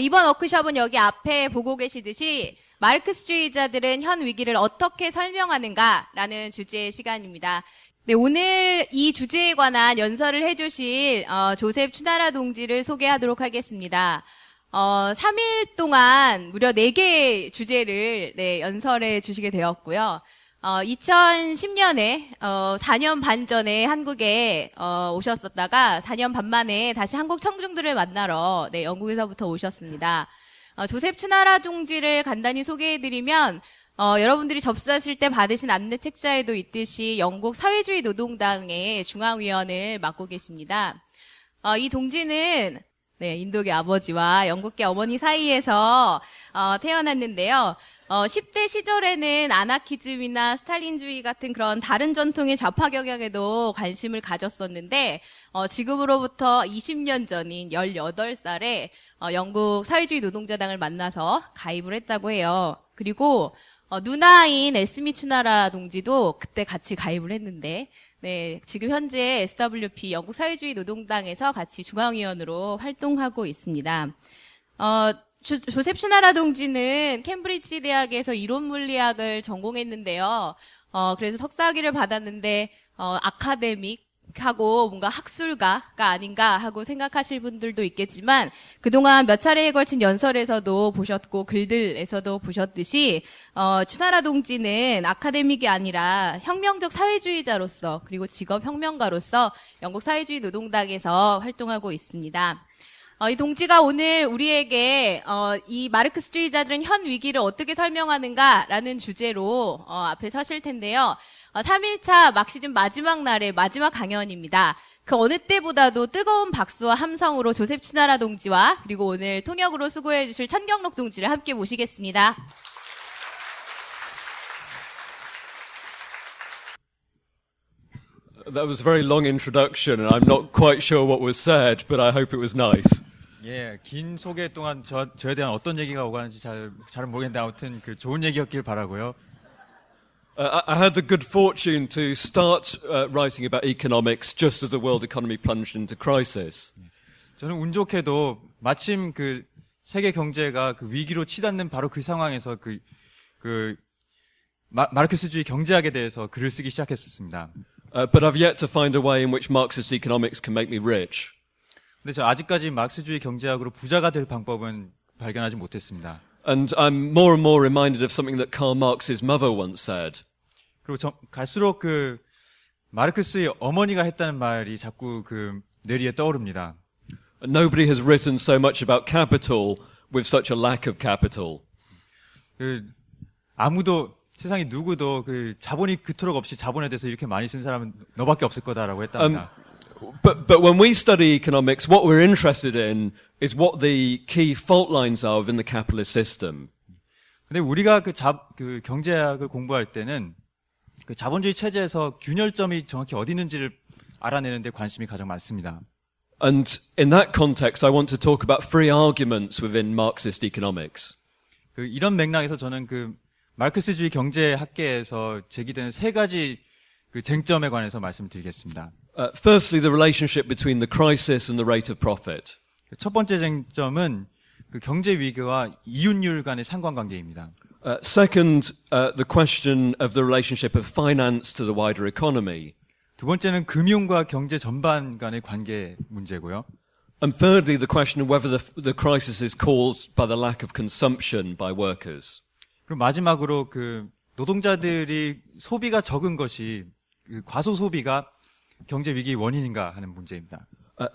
이번 워크숍은 여기 앞에 보고 계시듯이 마르크스주의자들은 현 위기를 어떻게 설명하는가라는 주제의 시간입니다. 네, 오늘 이 주제에 관한 연설을 해주실 조셉 추나라 동지를 소개하도록 하겠습니다. 3일 동안 무려 4개의 주제를 연설해 주시게 되었고요. 2010년에 4년 반 전에 한국에 오셨었다가 4년 반 만에 다시 한국 청중들을 만나러 영국에서부터 오셨습니다. 조셉 추나라 동지를 간단히 소개해드리면 여러분들이 접수하실 때 받으신 안내 책자에도 있듯이 영국 사회주의 노동당의 중앙위원을 맡고 계십니다. 이 동지는 인도계 아버지와 영국계 어머니 사이에서 태어났는데요. 10대 시절에는 아나키즘이나 스탈린주의 같은 그런 다른 전통의 좌파 경향에도 관심을 가졌었는데 지금으로부터 20년 전인 18살에 영국 사회주의 노동자당을 만나서 가입을 했다고 해요. 그리고 누나인 에스미 추나라 동지도 그때 같이 가입을 했는데 지금 현재 SWP 영국 사회주의 노동당에서 같이 중앙위원으로 활동하고 있습니다. 조셉 추나라 동지는 캠브리지 대학에서 이론 물리학을 전공했는데요. 그래서 석사학위를 받았는데 아카데믹하고 뭔가 학술가가 아닌가 하고 생각하실 분들도 있겠지만 그동안 몇 차례에 걸친 연설에서도 보셨고 글들에서도 보셨듯이 추나라 동지는 아카데믹이 아니라 혁명적 사회주의자로서 그리고 직업혁명가로서 영국 사회주의 노동당에서 활동하고 있습니다. 이 동지가 오늘 우리에게 이 마르크스주의자들은 현 위기를 어떻게 설명하는가라는 주제로 앞에 서실 텐데요. 3일차 막시즘 마지막 날의 마지막 강연입니다. 그 어느 때보다도 뜨거운 박수와 함성으로 조셉 추나라 동지와 그리고 오늘 통역으로 수고해 주실 천경록 동지를 함께 모시겠습니다. That was a very long introduction, and I'm not quite sure what was said, but I hope it was nice. 예, 긴 소개 동안 저에 대한 어떤 얘기가 오가는지 잘 모르겠는데 아무튼 그 좋은 얘기였길 바라고요. I had the good fortune to start writing about economics just as the world economy plunged into crisis. 저는 운 좋게도 마침 그 세계 경제가 그 위기로 치닫는 바로 그 상황에서 마르크스주의 경제학에 대해서 글을 쓰기 시작했었습니다. But I've yet to find a way in which Marxist economics can make me rich. 근데 저 아직까지 마르크스주의 경제학으로 부자가 될 방법은 발견하지 못했습니다. And I'm more and more reminded of something that Karl Marx's mother once said. 그리고 갈수록 그 마르크스의 어머니가 했다는 말이 자꾸 그 뇌리에 떠오릅니다. Nobody has written so much about capital with such a lack of capital. 세상에 누구도 그 자본이 그토록 없이 자본에 대해서 이렇게 많이 쓴 사람은 너밖에 없을 거다라고 했답니다. But when we study economics, what we're interested in is what the key fault lines are within the capitalist system. 근데 우리가 그 경제학을 공부할 때는 그 자본주의 체제에서 균열점이 정확히 어디 있는지를 알아내는 데 관심이 가장 많습니다. And in that context, I want to talk about three arguments within Marxist economics. 이런 맥락에서 저는 그 마르크스주의 경제학계에서 제기되는 3가지 그 쟁점에 관해서 말씀드리겠습니다. Firstly, the relationship between the crisis and the rate of profit. 첫 번째 쟁점은 그 경제 위기와 이윤율 간의 상관관계입니다. Second, the question of the relationship of finance to the wider economy. 두 번째는 금융과 경제 전반 간의 관계 문제고요. And thirdly, the question of whether the crisis is caused by the lack of consumption by workers. 그리고 마지막으로 그 노동자들이 소비가 적은 것이 그 과소 소비가 경제 위기의 원인인가 하는 문제입니다.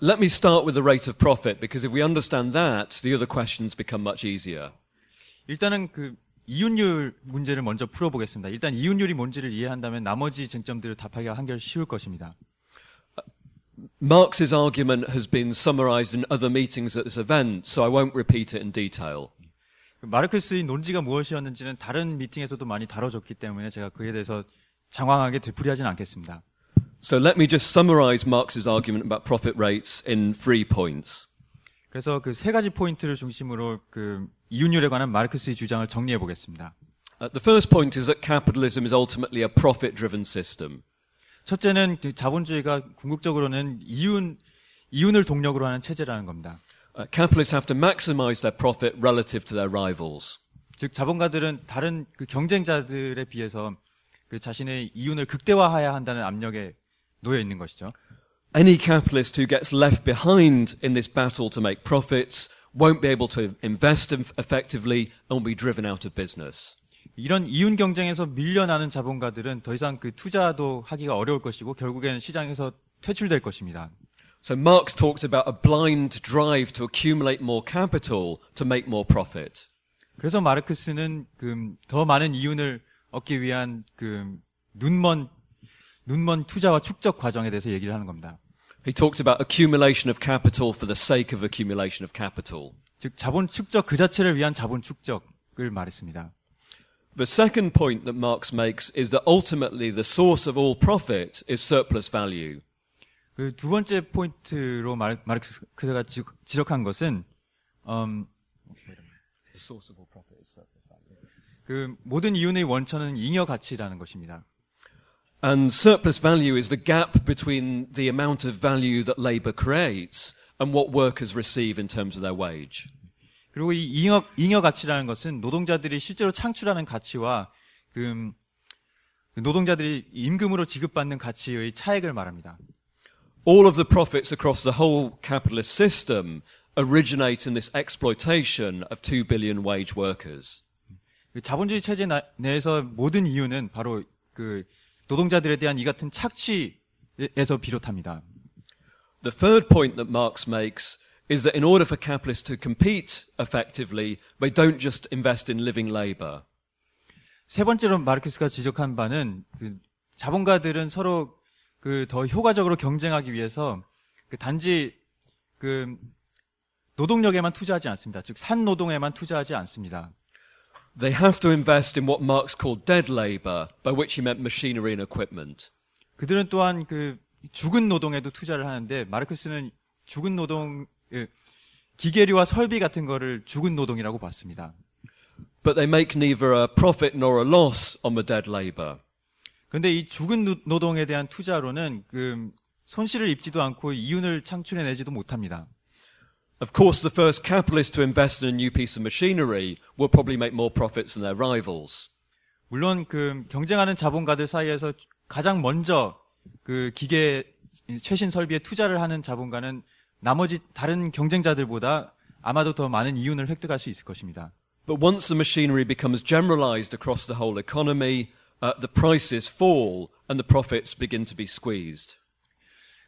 Let me start with the rate of profit, because if we understand that, the other questions become much easier. 일단은 그 이윤율 문제를 먼저 풀어보겠습니다. 일단 이윤율이 뭔지를 이해한다면 나머지 쟁점들을 답하기가 한결 쉬울 것입니다. Marx's argument has been summarized in other meetings at this event, so I won't repeat it in detail. 마르크스의 논지가 무엇이었는지는 다른 미팅에서도 많이 다뤄졌기 때문에 제가 그에 대해서 장황하게 되풀이하지는 않겠습니다. So let me just summarize Marx's argument about profit rates in 3 points. 그래서 그 3가지 포인트를 중심으로 그 이윤율에 관한 마르크스의 주장을 정리해 보겠습니다. The first point is that capitalism is ultimately a profit-driven system. 첫째는 그 자본주의가 궁극적으로는 이윤을 동력으로 하는 체제라는 겁니다. Capitalists have to maximize their profit relative to their rivals. 즉 자본가들은 다른 그 경쟁자들에 비해서 그 자신의 이윤을 극대화해야 한다는 압력에 놓여 있는 것이죠. Any capitalist who gets left behind in this battle to make profits won't be able to invest effectively and will be driven out of business. 이런 이윤 경쟁에서 밀려나는 자본가들은 더 이상 그 투자도 하기가 어려울 것이고 결국에는 시장에서 퇴출될 것입니다. So Marx talks about a blind drive to accumulate more capital to make more profit. 그래서 마르크스는 그 더 많은 이윤을 얻기 위한 그 눈먼 투자와 축적 과정에 대해서 얘기를 하는 겁니다. He talks about accumulation of capital for the sake of accumulation of capital. 즉 자본 축적 그 자체를 위한 자본 축적을 말했습니다. The second point that Marx makes is that ultimately the source of all profit is surplus value. 그 두 번째 포인트로 마르크스가 지적한 것은 The source of all profit is surplus value. 그 모든 이윤의 원천은 잉여 가치라는 것입니다. And surplus value is the gap between the amount of value that labor creates and what workers receive in terms of their wage. 그리고 이 잉여 가치라는 것은 노동자들이 실제로 창출하는 가치와 그 노동자들이 임금으로 지급받는 가치의 차액을 말합니다. All of the profits across the whole capitalist system originate in this exploitation of 2 billion wage workers. 그 자본주의 체제 내에서 모든 이유는 바로 그 노동자들에 대한 이 같은 착취에서 비롯합니다. The third point that Marx makes is that in order for capitalists to compete effectively, they don't just invest in living labor. 세 번째로 마르크스가 지적한 바는 그 자본가들은 서로 그 더 효과적으로 경쟁하기 위해서 그 단지 그 노동력에만 투자하지 않습니다. 즉 산노동에만 투자하지 않습니다. They have to invest in what Marx called dead labor, by which he meant machinery and equipment. 그들은 또한 그 죽은 노동에도 투자를 하는데 마르크스는 죽은 노동, 기계류와 설비 같은 거를 죽은 노동이라고 봤습니다. But they make neither a profit nor a loss on the dead labor. 그런데 이 죽은 노동에 대한 투자로는 그 손실을 입지도 않고 이윤을 창출해내지도 못합니다. Of course, the first capitalists to invest in a new piece of machinery will probably make more profits than their rivals. 물론 그 경쟁하는 자본가들 사이에서 가장 먼저 그 기계 최신 설비에 투자를 하는 자본가는 나머지 다른 경쟁자들보다 아마도 더 많은 이윤을 획득할 수 있을 것입니다. But once the machinery becomes generalized across the whole economy, the prices fall and the profits begin to be squeezed.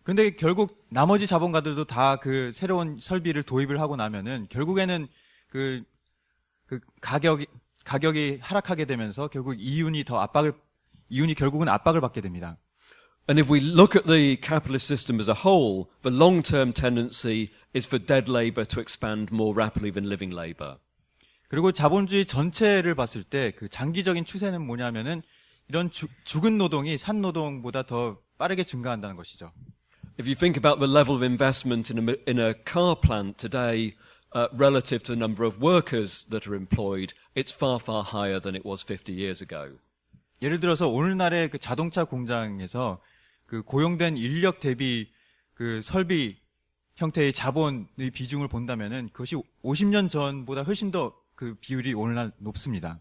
그런데 결국 나머지 자본가들도 다 그 새로운 설비를 도입을 하고 나면은 결국에는 그 가격이 하락하게 되면서 결국 이윤이 결국은 압박을 받게 됩니다. And if we look at the capitalist system as a whole, the long-term tendency is for dead labor to expand more rapidly than living labor. 그리고 자본주의 전체를 봤을 때 그 장기적인 추세는 뭐냐면은 이런 죽은 노동이 산 노동보다 더 빠르게 증가한다는 것이죠. If you think about the level of investment in a car plant today relative to the number of workers that are employed, it's far, far higher than it was 50 years ago. 예를 들어서 오늘날의 그 자동차 공장에서 그 고용된 인력 대비 그 설비 형태의 자본의 비중을 본다면은 그것이 50년 전보다 훨씬 더 그 비율이 오늘날 높습니다.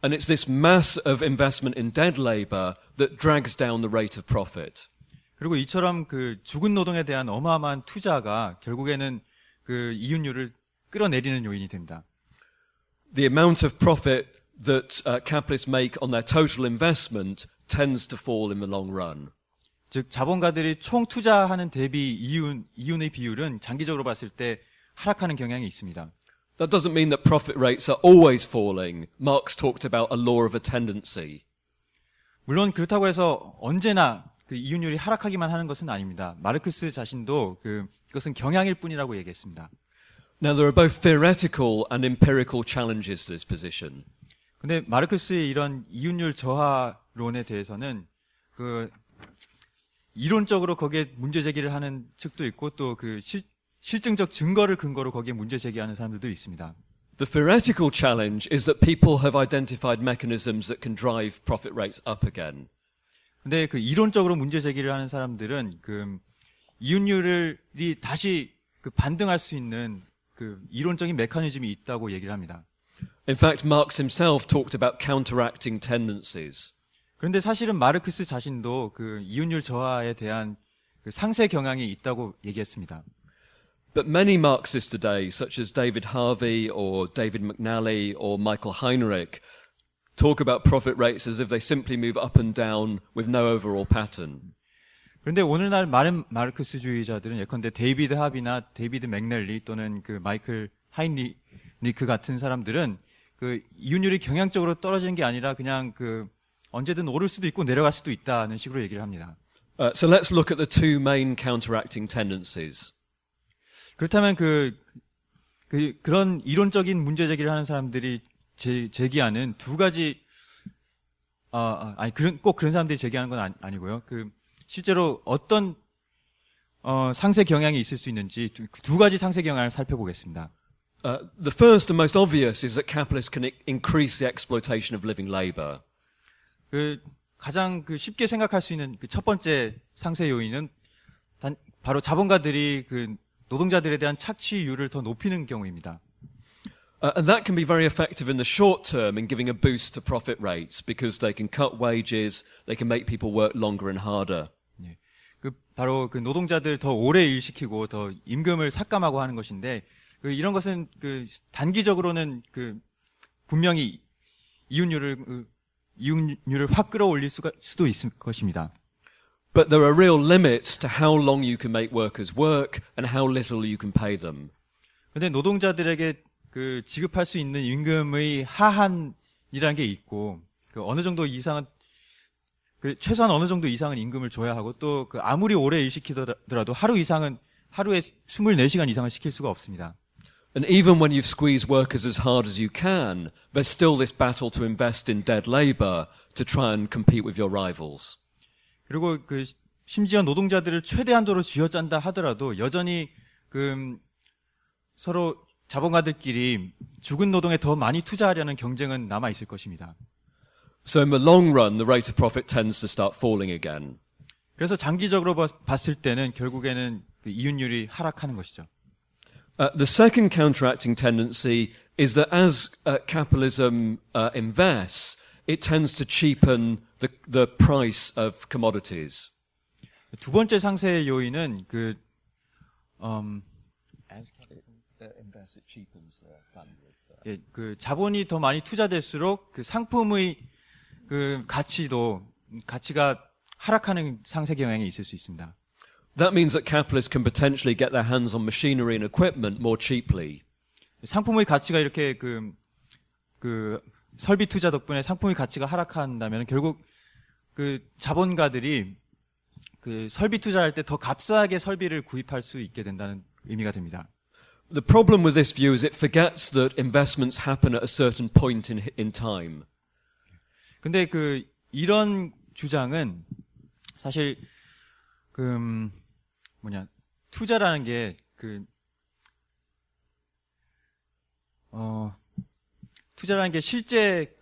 And it's this mass of investment in dead labor that drags down the rate of profit. 그리고 이처럼 그 죽은 노동에 대한 어마어마한 투자가 결국에는 그 이윤율을 끌어내리는 요인이 됩니다. The amount of profit that capitalists make on their total investment tends to fall in the long run. 즉 자본가들이 총 투자하는 대비 이윤의 비율은 장기적으로 봤을 때 하락하는 경향이 있습니다. That doesn't mean that profit rates are always falling. Marx talked about a law of a tendency. 물론 그렇다고 해서 언제나 그 이윤율이 하락하기만 하는 것은 아닙니다. 마르크스 자신도 그것은 경향일 뿐이라고 얘기했습니다. Now there are both theoretical and empirical challenges to this position. 근데 마르크스의 이런 이윤율 저하론에 대해서는 그 이론적으로 거기에 문제 제기를 하는 측도 있고 또 그 실증적 증거를 근거로 거기에 문제 제기하는 사람들도 있습니다. The theoretical challenge is that people have identified mechanisms that can drive profit rates up again. 근데 그 이론적으로 문제 제기를 하는 사람들은 그 이윤율이 다시 그 반등할 수 있는 그 이론적인 메커니즘이 있다고 얘기를 합니다. In fact, Marx himself talked about counteracting tendencies. 그런데 사실은 마르크스 자신도 그 이윤율 저하에 대한 그 상쇄 경향이 있다고 얘기했습니다. But many Marxists today, such as David Harvey or David McNally or Michael Heinrich, talk about profit rates as if they simply move up and down with no overall pattern. 그런데 오늘날 많은 마르크스주의자들은 예컨대 데이비드 하비나 데이비드 맥넬리 또는 그 마이클 하인리크 같은 사람들은 그 이윤율이 경향적으로 떨어지는 게 아니라 그냥 그 언제든 오를 수도 있고 내려갈 수도 있다는 식으로 얘기를 합니다. So let's look at the two main counteracting tendencies. 그렇다면 그런 이론적인 문제 제기를 하는 사람들이 제기하는 두 가지 꼭 그런 사람들이 제기하는 건 아니고요. 그 실제로 어떤 상쇄 경향이 있을 수 있는지 두 가지 상쇄 경향을 살펴보겠습니다. The first and most obvious is that capitalists can increase the exploitation of living labor. 그 가장 그 쉽게 생각할 수 있는 그 첫 번째 상쇄 요인은 바로 자본가들이 그 노동자들에 대한 착취율을 더 높이는 경우입니다. And that can be very effective in the short term in giving a boost to profit rates because they can cut wages, they can make people work longer and harder. 그 바로 그 노동자들 더 오래 일시키고 더 임금을 삭감하고 하는 것인데 그 이런 것은 그 단기적으로는 그 분명히 이윤율을 확 끌어올릴 수도 있을 것입니다. But there are real limits to how long you can make workers work and how little you can pay them. 근데 노동자들에게 그 지급할 수 있는 임금의 하한이라는 게 있고 그 어느 정도 이상은 그 최소한 어느 정도 이상은 임금을 줘야 하고 또 그 아무리 오래 일시키더라도 하루에 24시간 이상을 시킬 수가 없습니다. And even when you've squeezed workers as hard as you can, there's still this battle to invest in dead labor to try and compete with your rivals. 그리고 그 심지어 노동자들을 최대한도로 쥐어짠다 하더라도 여전히 그 서로 자본가들끼리 죽은 노동에 더 많이 투자하려는 경쟁은 남아 있을 것입니다. So in the long run, the rate of profit tends to start falling again. 그래서 장기적으로 봤을 때는 결국에는 그 이윤율이 하락하는 것이죠. The second counteracting tendency is that as capitalism invests, it tends to cheapen the price of commodities. 두 번째 상쇄 요인은 그 자본이 더 많이 투자될수록 그 상품의 그 가치가 하락하는 상쇄 경향이 있을 수 있습니다. That means that capitalists can potentially get their hands on machinery and equipment more cheaply. 상품의 가치가 이렇게 그 설비 투자 덕분에 상품의 가치가 하락한다면 결국 그 자본가들이 그 설비 투자할 때 더 값싸게 설비를 구입할 수 있게 된다는 의미가 됩니다. The problem with this view is it forgets that investments happen at a certain point in time. 근데 그 이런 주장은 사실 투자라는 게 투자라는 게 실제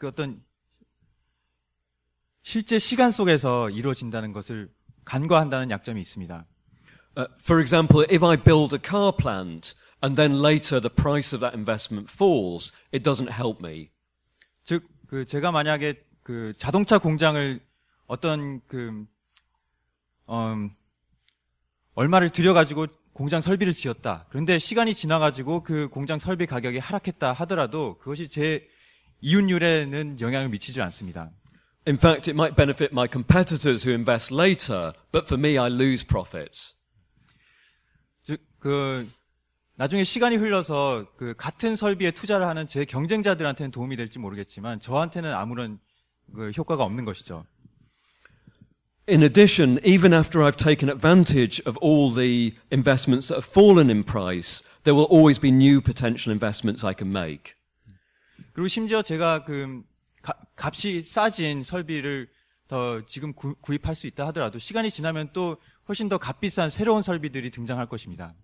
실제 시간 속에서 이루어진다는 것을 간과한다는 약점이 있습니다. For example, if I build a car plant and then later the price of that investment falls, it doesn't help me. 즉, 제가 만약에 자동차 공장을 얼마를 들여가지고 공장 설비를 지었다. 그런데 시간이 지나가지고 그 공장 설비 가격이 하락했다 하더라도 그것이 제 이윤율에는 영향을 미치지 않습니다. In fact, it might benefit my competitors who invest later, but for me, I lose profits. 즉, 나중에 시간이 흘러서 같은 설비에 투자를 하는 제 경쟁자들한테는 도움이 될지 모르겠지만 저한테는 아무런 효과가 없는 것이죠. In addition, even after I've taken advantage of all the investments that have fallen in price, there will always be new potential investments I can make. 그리고 심지어 제가 값이 싸진 설비를 더 지금 구입할 수 있다 하더라도 시간이 지나면 또 훨씬 더 값비싼 새로운 설비들이 등장할 것입니다.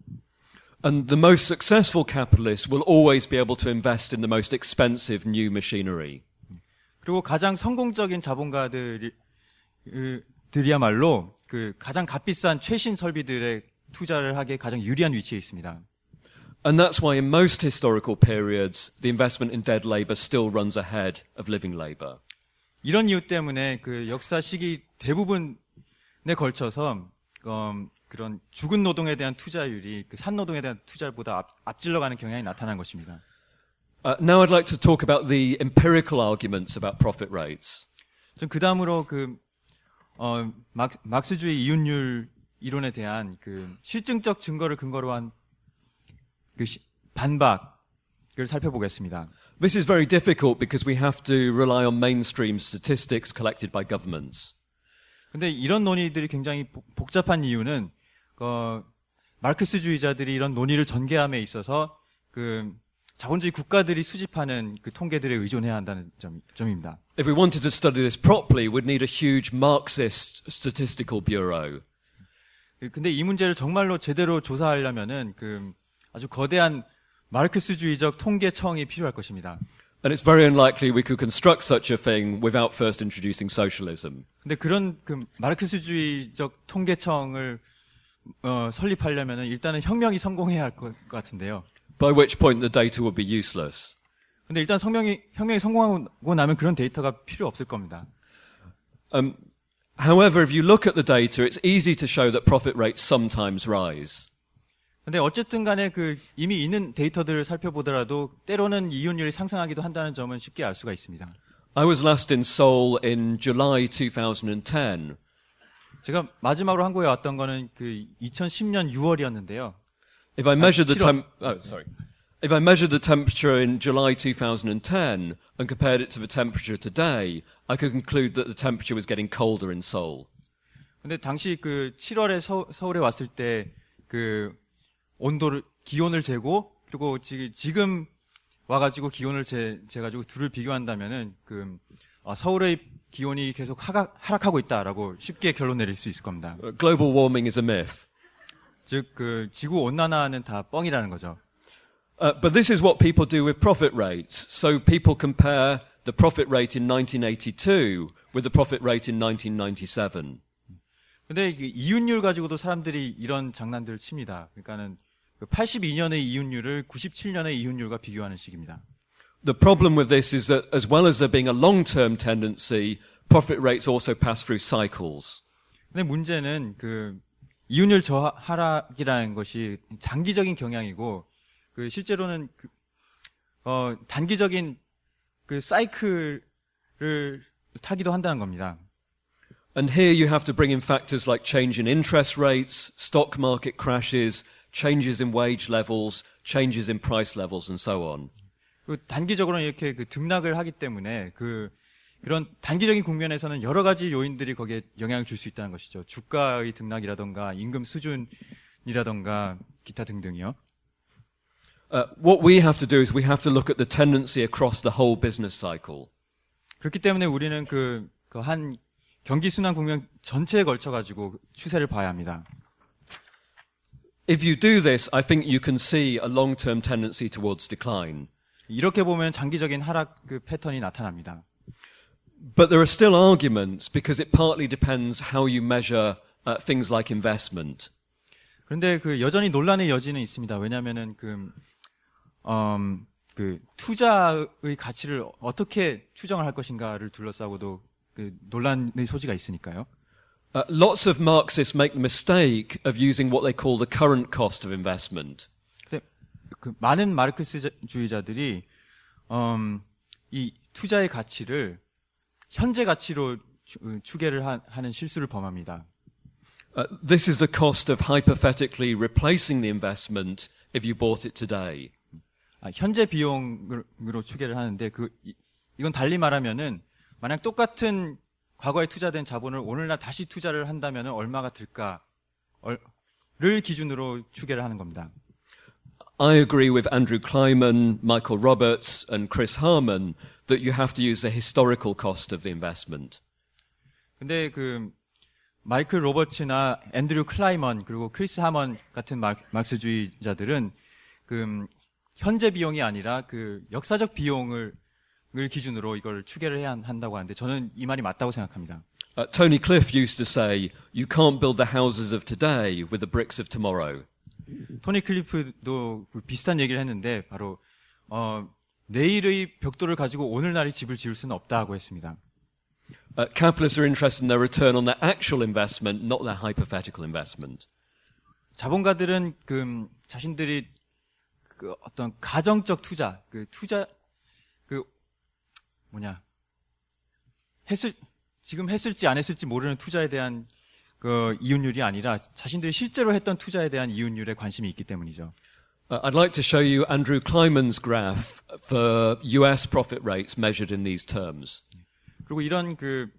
And the most successful capitalists will always be able to invest in the most expensive new machinery. 그리고 가장 성공적인 자본가들이야말로 가장 값비싼 최신 설비들에 투자를 하기에 가장 유리한 위치에 있습니다. And that's why in most historical periods, the investment in dead labor still runs ahead of living labor. 이런 이유 때문에 그 역사 시기 대부분에 걸쳐서 그런 죽은 노동에 대한 투자율이 그 산 노동에 대한 투자율보다 앞질러가는 경향이 나타난 것입니다. Now I'd like to talk about the empirical arguments about profit rates. 전 그 다음으로 막스주의 이윤율 이론에 대한 그 실증적 증거를 근거로 한 그 반박을 살펴보겠습니다. This is very difficult because we have to rely on mainstream statistics collected by governments. 근데 이런 논의들이 굉장히 복잡한 이유는 마르크스주의자들이 이런 논의를 전개함에 있어서 그 자본주의 국가들이 수집하는 그 통계들에 의존해야 한다는 점입니다. If we wanted to study this properly, we'd need a huge Marxist statistical bureau. 근데 이 문제를 정말로 제대로 조사하려면은 그 아주 거대한 마르크스주의적 통계청이 필요할 것입니다. And it's very unlikely we could construct such a thing without first introducing socialism. 근데 그런 그 마르크스주의적 통계청을 설립하려면은 일단은 혁명이 성공해야 할 것 같은데요. By which point the data would be useless. 근데 일단 혁명이 성공하고 나면 그런 데이터가 필요 없을 겁니다. However, if you look at the data, it's easy to show that profit rates sometimes rise. 근데 어쨌든 간에 그 이미 있는 데이터들을 살펴보더라도 때로는 이윤율이 상승하기도 한다는 점은 쉽게 알 수가 있습니다. I was last in Seoul in July 2010. 제가 마지막으로 한국에 왔던 거는 그 2010년 6월이었는데요. If I measured If I measured the temperature in July 2010 and compared it to the temperature today, I could conclude that the temperature was getting colder in Seoul. 근데 당시 그 7월에 서울에 왔을 때 그 기온을 재고 그리고 지금 와가지고 기온을 재가지고 둘을 비교한다면은 그 서울의 기온이 계속 하락하고 있다라고 쉽게 결론 내릴 수 있을 겁니다. Global warming is a myth. 즉 그 지구 온난화는 다 뻥이라는 거죠. But this is what people do with profit rates. So people compare the profit rate in 1982 with the profit rate in 1997. 근데 이윤율 가지고도 사람들이 이런 장난들을 칩니다. 그러니까는 82년의 이윤율을 97년의 이윤율과 비교하는 식입니다. The problem with this is that as well as there being a long-term tendency, profit rates also pass through cycles. 근데 문제는 그 이윤율 하락이라는 것이 장기적인 경향이고 그 실제로는 단기적인 그 사이클을 타기도 한다는 겁니다. And here you have to bring in factors like change in interest rates, stock market crashes, changes in wage levels, changes in price levels, and so on. 단기적으로는 이렇게 그 등락을 하기 때문에 그런 단기적인 국면에서는 여러 가지 요인들이 거기에 영향을 줄 수 있다는 것이죠. 주가의 등락이라던가 임금 수준이라던가 기타 등등이요. What we have to do is we have to look at the tendency across the whole business cycle. 그렇기 때문에 우리는 한 경기 순환 국면 전체에 걸쳐 가지고 추세를 봐야 합니다. If you do this, I think you can see a long-term tendency towards decline. 이렇게 보면 장기적인 하락 그 패턴이 나타납니다. But there are still arguments because it partly depends how you measure things like investment. 그런데 여전히 논란의 여지는 있습니다. 왜냐하면은 투자의 가치를 어떻게 추정을 할 것인가를 둘러싸고도 논란의 소지가 있으니까요. Lots of Marxists make the mistake of using what they call the current cost of investment. 많은 마르크스주의자들이 이 투자의 가치를 현재 가치로 추계를 하는 실수를 범합니다. This is the cost of hypothetically replacing the investment if you bought it today. 현재 비용으로 추계를 하는데 이건 달리 말하면은 만약 똑같은 과거에 투자된 자본을 오늘날 다시 투자를 한다면 얼마가 들까를 기준으로 추계를 하는 겁니다. I agree with Andrew Kleiman, Michael Roberts, and Chris Harman that you have to use the historical cost of the investment. 근데 마이클 로버츠나 앤드류 클라이먼 그리고 크리스 하먼 같은 마르크스주의자들은 현재 비용이 아니라 역사적 비용을 기준으로 이걸 추계를 해야 한다고 하는데 저는 이 말이 맞다고 생각합니다. Tony Cliff used to say, you can't build the houses of today with the bricks of tomorrow. 토니 클리프도 그 비슷한 얘기를 했는데 바로 내일의 벽돌을 가지고 오늘날의 집을 지을 수는 없다고 했습니다. Capitalists are interested in their return on their actual investment, not their hypothetical investment. 자본가들은 자신들이 그 어떤 가정적 투자, 지금 했을지 안 했을지 모르는 투자에 대한 그 이윤율이 아니라 자신들이 실제로 했던 투자에 대한 이윤율에 관심이 있기 때문이죠. I'd like to show you Andrew Kleinman's graph for US profit rates measured in these terms. 그리고 이런 그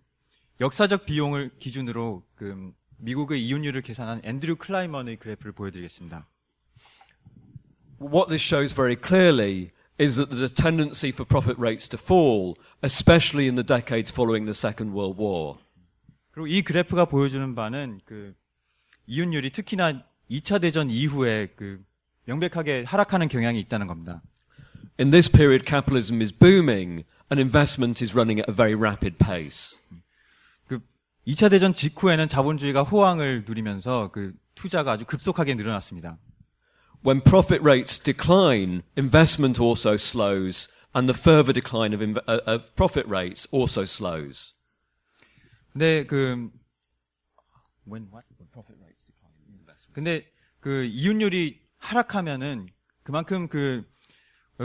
역사적 비용을 기준으로 미국의 이윤율을 계산한 앤드류 클라이먼의 그래프를 보여드리겠습니다. What this shows very clearly is that there's a tendency for profit rates to fall, especially in the decades following the Second World War. 그리고 이 그래프가 보여주는 바는 그 이윤율이 특히나 2차 대전 이후에 명백하게 하락하는 경향이 있다는 겁니다. In this period, capitalism is booming and investment is running at a very rapid pace. 2차 대전 직후에는 자본주의가 호황을 누리면서 투자가 아주 급속하게 늘어났습니다. When profit rates decline, investment also slows, and the further decline of profit rates also slows. 근데 근데 이윤율이 하락하면은 그만큼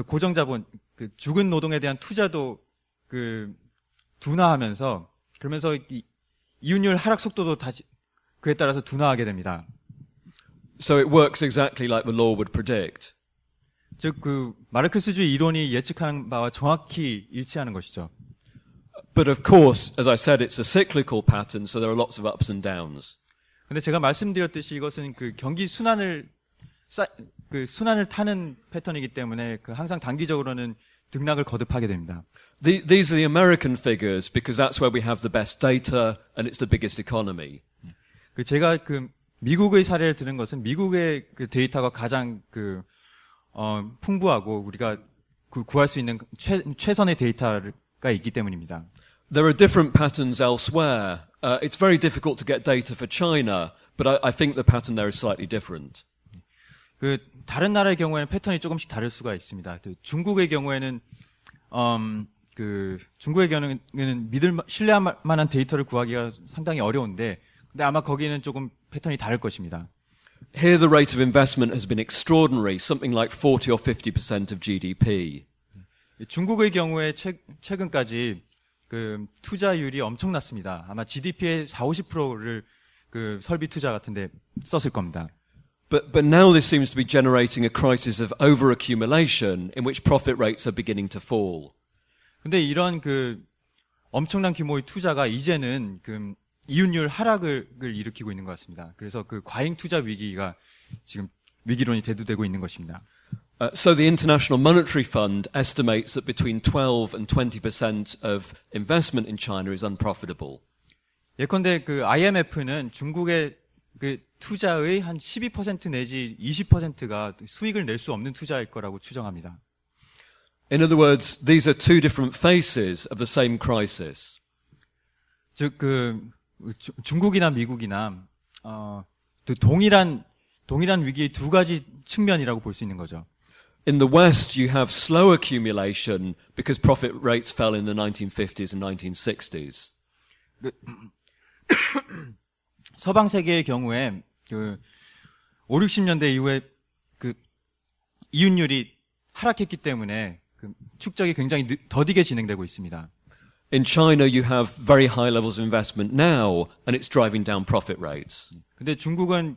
고정 자본, 죽은 노동에 대한 투자도 둔화하면서 그러면서 이윤율 하락 속도도 다시 그에 따라서 둔화하게 됩니다. So it works exactly like the law would predict. 즉 마르크스주의 이론이 예측하는 바와 정확히 일치하는 것이죠. But of course, as I said, it's a cyclical pattern, so there are lots of ups and downs. 근데 제가 말씀드렸듯이 이것은 경기 순환을 타는 패턴이기 때문에 항상 단기적으로는 등락을 거듭하게 됩니다. These are the American figures because that's where we have the best data and it's the biggest economy. 제가 미국의 사례를 드는 것은 미국의 데이터가 가장 풍부하고 우리가 구할 수 있는 최선의 데이터가 있기 때문입니다. There are different patterns elsewhere. It's very difficult to get data for China, but I think the pattern there is slightly different. 다른 나라의 경우에는 패턴이 조금씩 다를 수가 있습니다. 중국의 경우에는 신뢰할 만한 데이터를 구하기가 상당히 어려운데, 근데 아마 거기는 조금 패턴이 다를 것입니다. Here the rate of investment has been extraordinary, something like 40 or 50% of GDP. 중국의 경우에 최근까지 투자율이 엄청났습니다. 아마 GDP의 40~50%를 설비 투자 같은데 썼을 겁니다. But now this seems to be generating a crisis of overaccumulation in which profit rates are beginning to fall. 근데 이런 엄청난 규모의 투자가 이제는 이윤율 하락을 일으키고 있는 것 같습니다. 그래서 과잉 투자 위기가 지금 위기론이 대두되고 있는 것입니다. So the International Monetary Fund estimates that between 12 and 20% of investment in China is unprofitable. 예컨대 IMF는 중국의 투자의 한 12% 내지 20%가 수익을 낼 수 없는 투자일 거라고 추정합니다. In other words, these are two different faces of the same crisis. 즉 중국이나 미국이나 동일한 위기의 두 가지 측면이라고 볼 수 있는 거죠. In the West, you have slow accumulation because profit rates fell in the 1950s and 1960s. 서방 세계의 경우에 5, 60년대 이후에 이윤율이 하락했기 때문에 축적이 굉장히 더디게 진행되고 있습니다. In China, you have very high levels of investment now, and it's driving down profit rates. 근데 중국은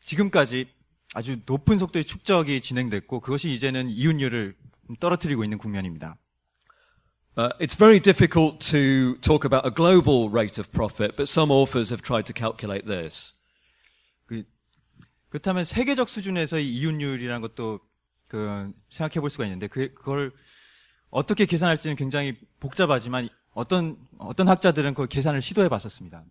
지금까지 아주 높은 속도의 축적이 진행됐고 그것이 이제는 이윤율을 떨어뜨리고 있는 국면입니다. It's very difficult to talk about a global rate of profit, but some authors have tried to calculate this. 그렇다면 세계적 수준에서의 이윤율이라는 것도 생각해 볼 수가 있는데 그걸 어떻게 계산할지는 굉장히 복잡하지만 어떤 학자들은 그 계산을 시도해 봤었습니다.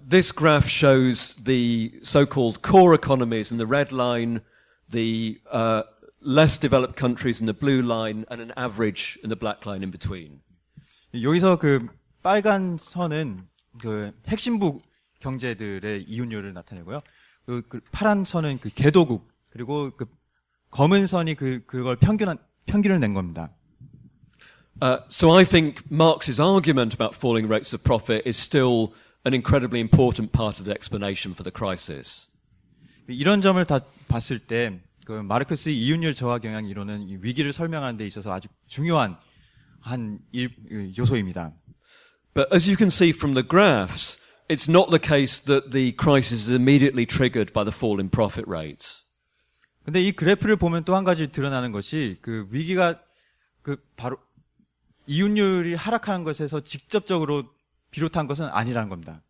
This graph shows the so-called core economies in the red line, the less developed countries in the blue line, and an average in the black line in between. 여기서 빨간 선은 핵심부 경제들의 이윤율을 나타내고요. 그 파란 선은 그 개도국, 그리고 그 검은 선이 그걸 평균을 낸 겁니다. So I think Marx's argument about falling rates of profit is still an incredibly important part of the explanation for the crisis. 이런 점을 다 봤을 때 그 마르크스의 이윤율 저하 경향 이론은 이 위기를 설명하는 데 있어서 아주 중요한 요소입니다. But as you can see from the graphs, it's not the case that the crisis is immediately triggered by the fall in profit rates. 근데 이 그래프를 보면 또 한 가지 드러나는 것이 그 위기가 바로 이윤율이 하락하는 것에서 직접적으로 비롯한 것은 아니라는 겁니다.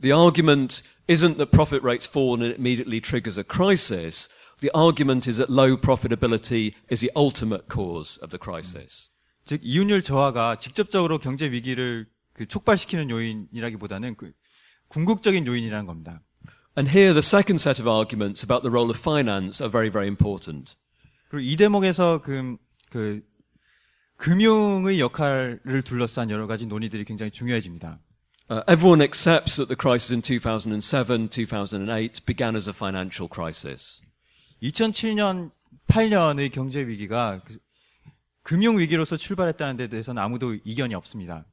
The argument isn't that profit rates fall and it immediately triggers a crisis. The argument is that low profitability is the ultimate cause of the crisis. 즉 이윤율 저하가 직접적으로 경제 위기를 촉발시키는 요인이라기보다는 궁극적인 요인이라는 겁니다. And here the second set of arguments about the role of finance are very, very important. 그리고 이 대목에서 금융의 역할을 둘러싼 여러 가지 논의들이 굉장히 중요해집니다. Everyone accepts that the crisis in 2007, 2008 began as a financial crisis. 2007년, 8년의 경제 위기가 금융 위기로서 출발했다는 데 대해서는 아무도 이견이 없습니다.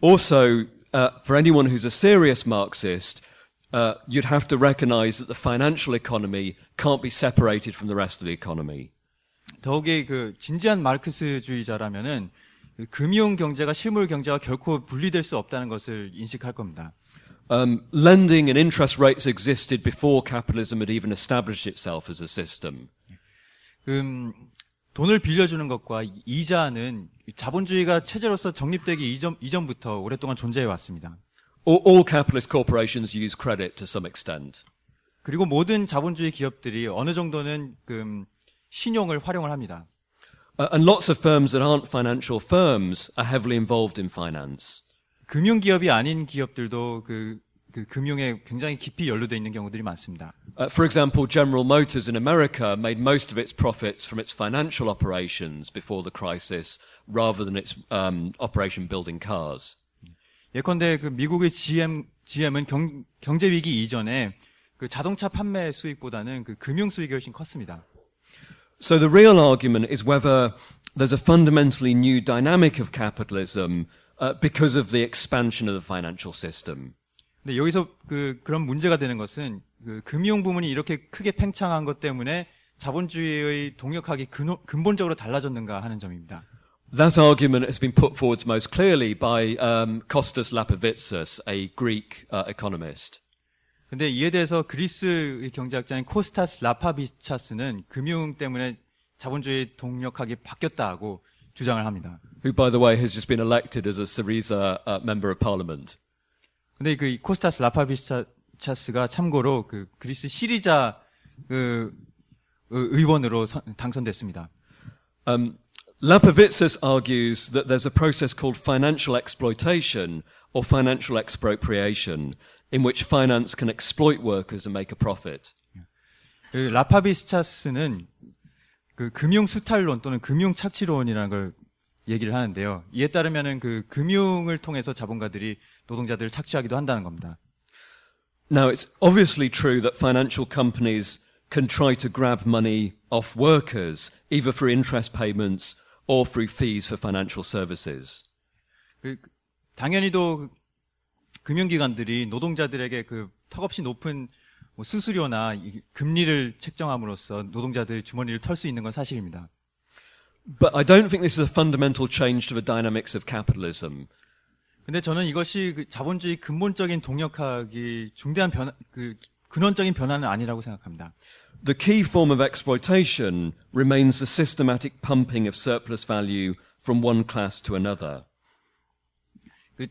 Also, for anyone who's a serious Marxist, you'd have to recognize that the financial economy can't be separated from the rest of the economy. 더욱이 진지한 마르크스주의자라면은 금융 경제가 실물 경제와 결코 분리될 수 없다는 것을 인식할 겁니다. Lending and interest rates existed before capitalism had even established itself as a system. 돈을 빌려주는 것과 이자는 자본주의가 체제로서 정립되기 이전부터 오랫동안 존재해 왔습니다. All capitalist corporations use credit to some extent. 그리고 모든 자본주의 기업들이 어느 정도는 신용을 활용을 합니다. And lots of firms that aren't financial firms are heavily involved in finance. 금융기업이 아닌 기업들도 금융에 굉장히 깊이 연루되어 있는 경우들이 많습니다. For example, General Motors in America made most of its profits from its financial operations before the crisis, rather than its operation building cars. 예컨대 미국의 GM은 경제 위기 이전에 자동차 판매 수익보다는 금융 수익이 훨씬 컸습니다. So the real argument is whether there's a fundamentally new dynamic of capitalism because of the expansion of the financial system. 근데 여기서 그런 문제가 되는 것은 금융 부문이 이렇게 크게 팽창한 것 때문에 자본주의의 동력학이 근본적으로 달라졌는가 하는 점입니다. That argument has been put forward most clearly by Kostas Lapavitsas, a Greek economist. 근데 이에 대해서 그리스의 경제학자인 코스타스 라파비차스는 금융 때문에 자본주의 동력학이 바뀌었다고 주장을 합니다. Who, by the way, has just been elected as a Syriza member of parliament. 근데 코스타스 라파비차스가 참고로 그리스 시리자 의원으로 당선됐습니다. Lapavitsas argues that there's a process called financial exploitation or financial expropriation in which finance can exploit workers and make a profit. 라파비차스는 금융 수탈론 또는 금융 착취론이라는 걸 얘기를 하는데요. 이에 따르면은 금융을 통해서 자본가들이 노동자들을 착취하기도 한다는 겁니다. Now, it's obviously true that financial companies can try to grab money off workers, either through interest payments or through fees for financial services. 당연히도 금융기관들이 노동자들에게 턱없이 높은 수수료나 금리를 책정함으로써 노동자들의 주머니를 털 수 있는 건 사실입니다. But I don't think this is a fundamental change to the dynamics of capitalism. 근데 저는 이것이 자본주의 근본적인 동력학이 중대한 근원적인 변화는 아니라고 생각합니다. The key form of exploitation remains the systematic pumping of surplus value from one class to another.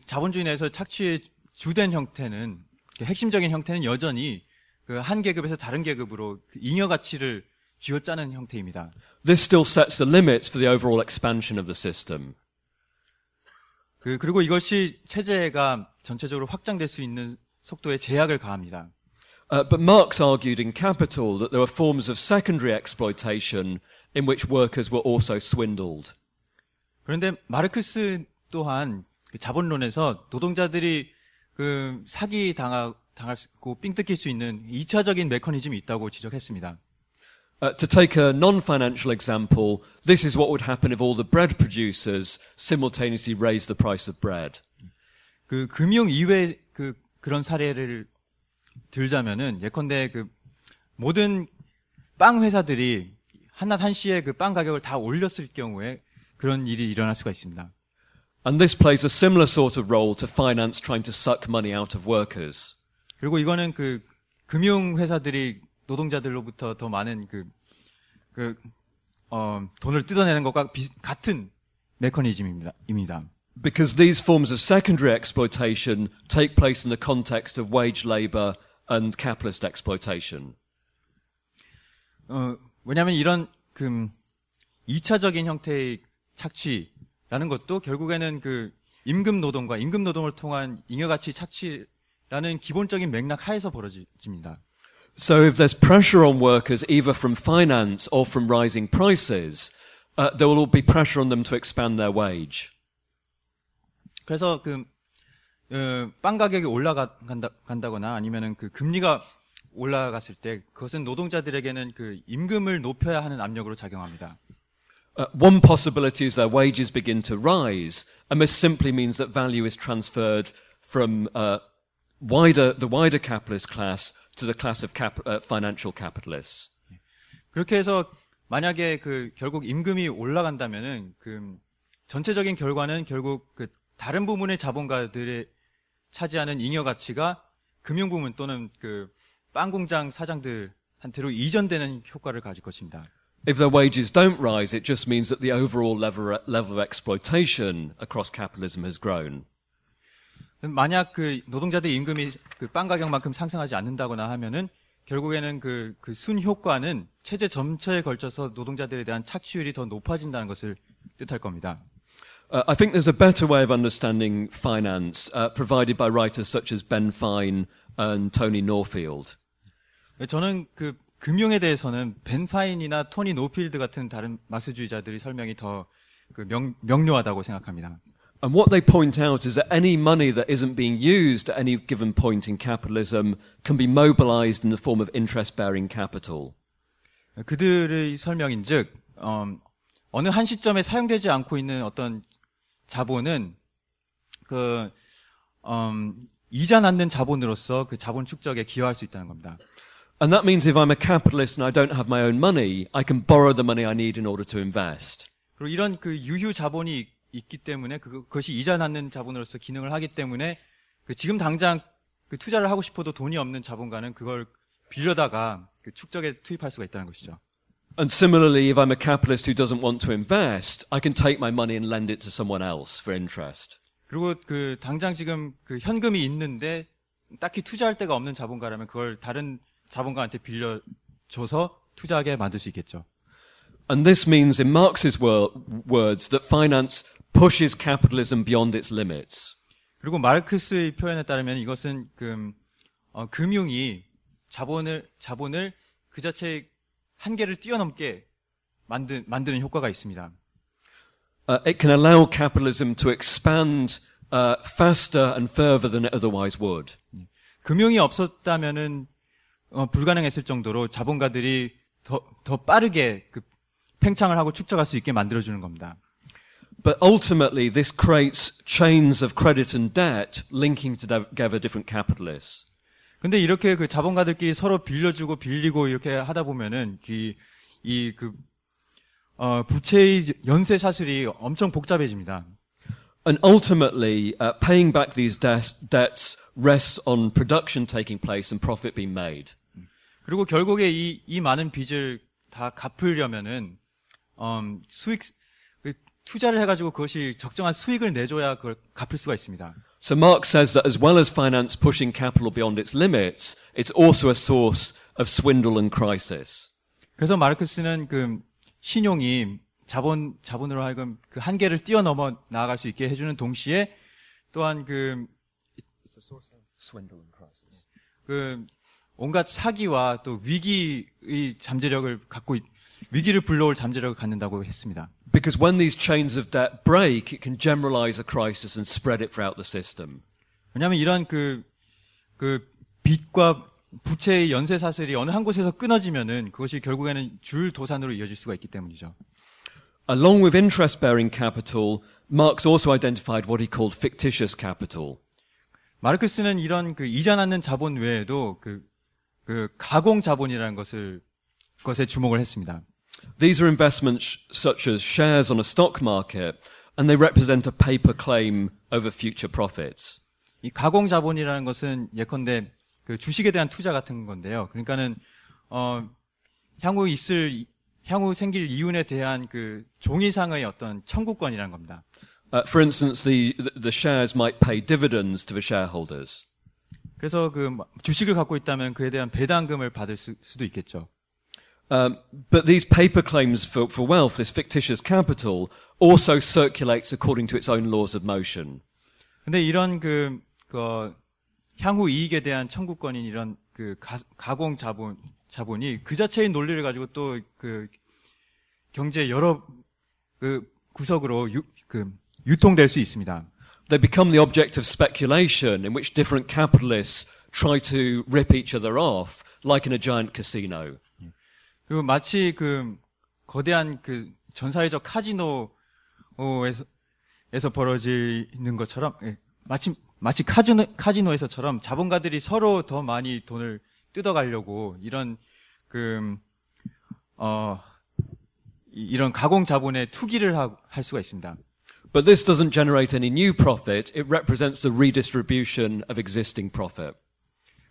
자본주의 내에서 착취의 주된 형태는 핵심적인 형태는 여전히 한 계급에서 다른 계급으로 잉여 가치를 쥐어짜는 형태입니다. This still sets the limits for the overall expansion of the system. 그리고 이것이 체제가 전체적으로 확장될 수 있는 속도에 제약을 가합니다. But Marx argued in Capital that there were forms of secondary exploitation in which workers were also swindled. 그런데 마르크스 또한 자본론에서 노동자들이 당하고 삥 뜯길 수 있는 2차적인 메커니즘이 있다고 지적했습니다. To take a non-financial example, this is what would happen if all the bread producers simultaneously raised the price of bread. 그 금융 이외 그런 사례를 들자면은 예컨대 그 모든 빵 회사들이 한낮 한시에 그 빵 가격을 다 올렸을 경우에 그런 일이 일어날 수가 있습니다. And this plays a similar sort of role to finance trying to suck money out of workers. 그리고 이거는 그 금융 회사들이 노동자들로부터 더 많은 돈을 뜯어내는 것과 같은 메커니즘입니다. Because these forms of secondary exploitation take place in the context of wage labor and capitalist exploitation. 왜냐하면 이런 2차적인 형태의 착취라는 것도 결국에는 그 임금 노동과 임금 노동을 통한 잉여가치 착취라는 기본적인 맥락 하에서 벌어집니다. So if there's pressure on workers either from finance or from rising prices, there will be pressure on them to expand their wage. 그래서 빵 가격이 올라간다거나 아니면은 그 금리가 올라갔을 때 그것은 노동자들에게는 그 임금을 높여야 하는 압력으로 작용합니다. One possibility is their wages begin to rise, and this simply means that value is transferred from the wider capitalist class to the class of financial capitalists. 그렇게 해서 만약에 결국 임금이 올라간다면은 전체적인 결과는 결국 다른 부문의 자본가들이 차지하는 잉여 가치가 금융 부문 또는 빵 공장 사장들한테로 이전되는 효과를 가질 것입니다. If their wages don't rise, it just means that the overall level of exploitation across capitalism has grown. 만약 노동자들 임금이 빵 가격만큼 상승하지 않는다거나 하면은 결국에는 순 효과는 체제 전체에 걸쳐서 노동자들에 대한 착취율이 더 높아진다는 것을 뜻할 겁니다. I think there's a better way of understanding finance provided by writers such as Ben Fine and Tony Norfield. 저는 금융에 대해서는 벤 파인이나 토니 노필드 같은 다른 막스주의자들의 설명이 더 명료하다고 생각합니다. And what they point out is that any money that isn't being used at any given point in capitalism can be mobilized in the form of interest-bearing capital. 그들의 설명인즉 어느 한 시점에 사용되지 않고 있는 어떤 자본은 이자 낳는 자본으로서 자본 축적에 기여할 수 있다는 겁니다. And that means if I'm a capitalist and I don't have my own money, I can borrow the money I need in order to invest. 그리고 이런 유휴 자본이 있기 때문에 그것이 이자 낳는 자본으로서 기능을 하기 때문에 지금 당장 투자를 하고 싶어도 돈이 없는 자본가는 그걸 빌려다가 축적에 투입할 수가 있다는 것이죠. And similarly, if I'm a capitalist who doesn't want to invest, I can take my money and lend it to someone else for interest. 그리고 당장 지금 현금이 있는데 딱히 투자할 데가 없는 자본가라면 그걸 다른 자본가한테 빌려줘서 투자하게 만들 수 있겠죠. And this means, in Marx's words, that finance pushes capitalism beyond its limits. 그리고 마르크스의 표현에 따르면 이것은 금융이 자본을 그 자체의 한계를 뛰어넘게 만드는 효과가 있습니다. It can allow capitalism to expand faster and further than it otherwise would. 금융이 없었다면은 불가능했을 정도로 자본가들이 더 빠르게 팽창을 하고 축적할 수 있게 만들어주는 겁니다. But ultimately, this creates chains of credit and debt linking together different capitalists. 근데 이렇게 자본가들끼리 서로 빌려주고 빌리고 이렇게 하다 보면은 부채의 연쇄 사슬이 엄청 복잡해집니다. And ultimately, paying back these debts rests on production taking place and profit being made. 그리고 결국에 이 많은 빚을 다 갚으려면은 투자를 해가지고 그것이 적정한 수익을 내줘야 그걸 갚을 수가 있습니다. So Marx says that as well as finance pushing capital beyond its limits, it's also a source of swindle and crisis. 그래서 마르크스는 신용이 자본으로 하여금 한계를 뛰어넘어 나아갈 수 있게 해주는 동시에 또한 Swindle and crisis. 온갖 사기와 또 위기의 잠재력을 위기를 불러올 잠재력을 갖는다고 했습니다. Because when these chains of debt break, it can generalize a crisis and spread it throughout the system. 왜냐하면 이런 빚과 부채의 연쇄 사슬이 어느 한 곳에서 끊어지면은 그것이 결국에는 줄 도산으로 이어질 수가 있기 때문이죠. Along with interest-bearing capital, Marx also identified what he called fictitious capital. 마르크스는 이런 그 이자나는 자본 외에도 그 가공 자본이라는 것에 주목을 했습니다. These are investments such as shares on a stock market, and they represent a paper claim over future profits. 이 가공 자본이라는 것은 예컨대 그 주식에 대한 투자 같은 건데요. 그러니까는 향후 생길 이윤에 대한 그 종이상의 어떤 청구권이라는 겁니다. For instance, the shares might pay dividends to the shareholders. 그래서 그 주식을 갖고 있다면 그에 대한 배당금을 받을 수도 있겠죠. But these paper claims for wealth, this fictitious capital, also circulates according to its own laws of motion. 근데 이런 향후 이익에 대한 청구권인 이런 그 가공 자본이 그 자체의 논리를 가지고 또 그 경제 여러 그 구석으로 유통될 수 있습니다. They become the object of speculation in which different capitalists try to rip each other off, like in a giant casino. 그리고 마치 그 거대한 그 전사회적 카지노에서 벌어지는 것처럼 마치 카지노에서처럼 자본가들이 서로 더 많이 돈을 뜯어가려고 이런 이런 가공 자본에 투기를 할 수가 있습니다. But this doesn't generate any new profit. It represents the redistribution of existing profit.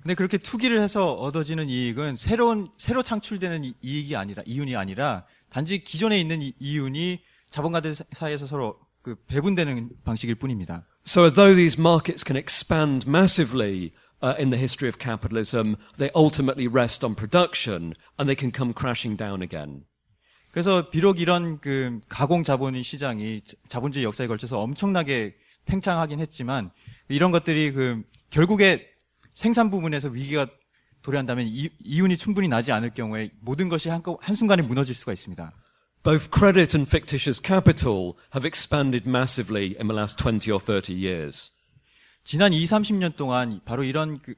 근데 그렇게 투기를 해서 얻어지는 이익은 새로 창출되는 이윤이 아니라 단지 기존에 있는 이윤이 자본가들 사이에서 서로 그 배분되는 방식일 뿐입니다. So although these markets can expand massively in the history of capitalism, they ultimately rest on production and they can come crashing down again. 그래서 비록 이런 그 가공 자본의 시장이 자본주의 역사에 걸쳐서 엄청나게 팽창하긴 했지만 이런 것들이 그 결국에 생산 부분에서 위기가 도래한다면 이윤이 충분히 나지 않을 경우에 모든 것이 한순간에 무너질 수가 있습니다. Both credit and fictitious capital have expanded massively in the last 20 or 30 years. 지난 20-30년 동안 바로 이런 그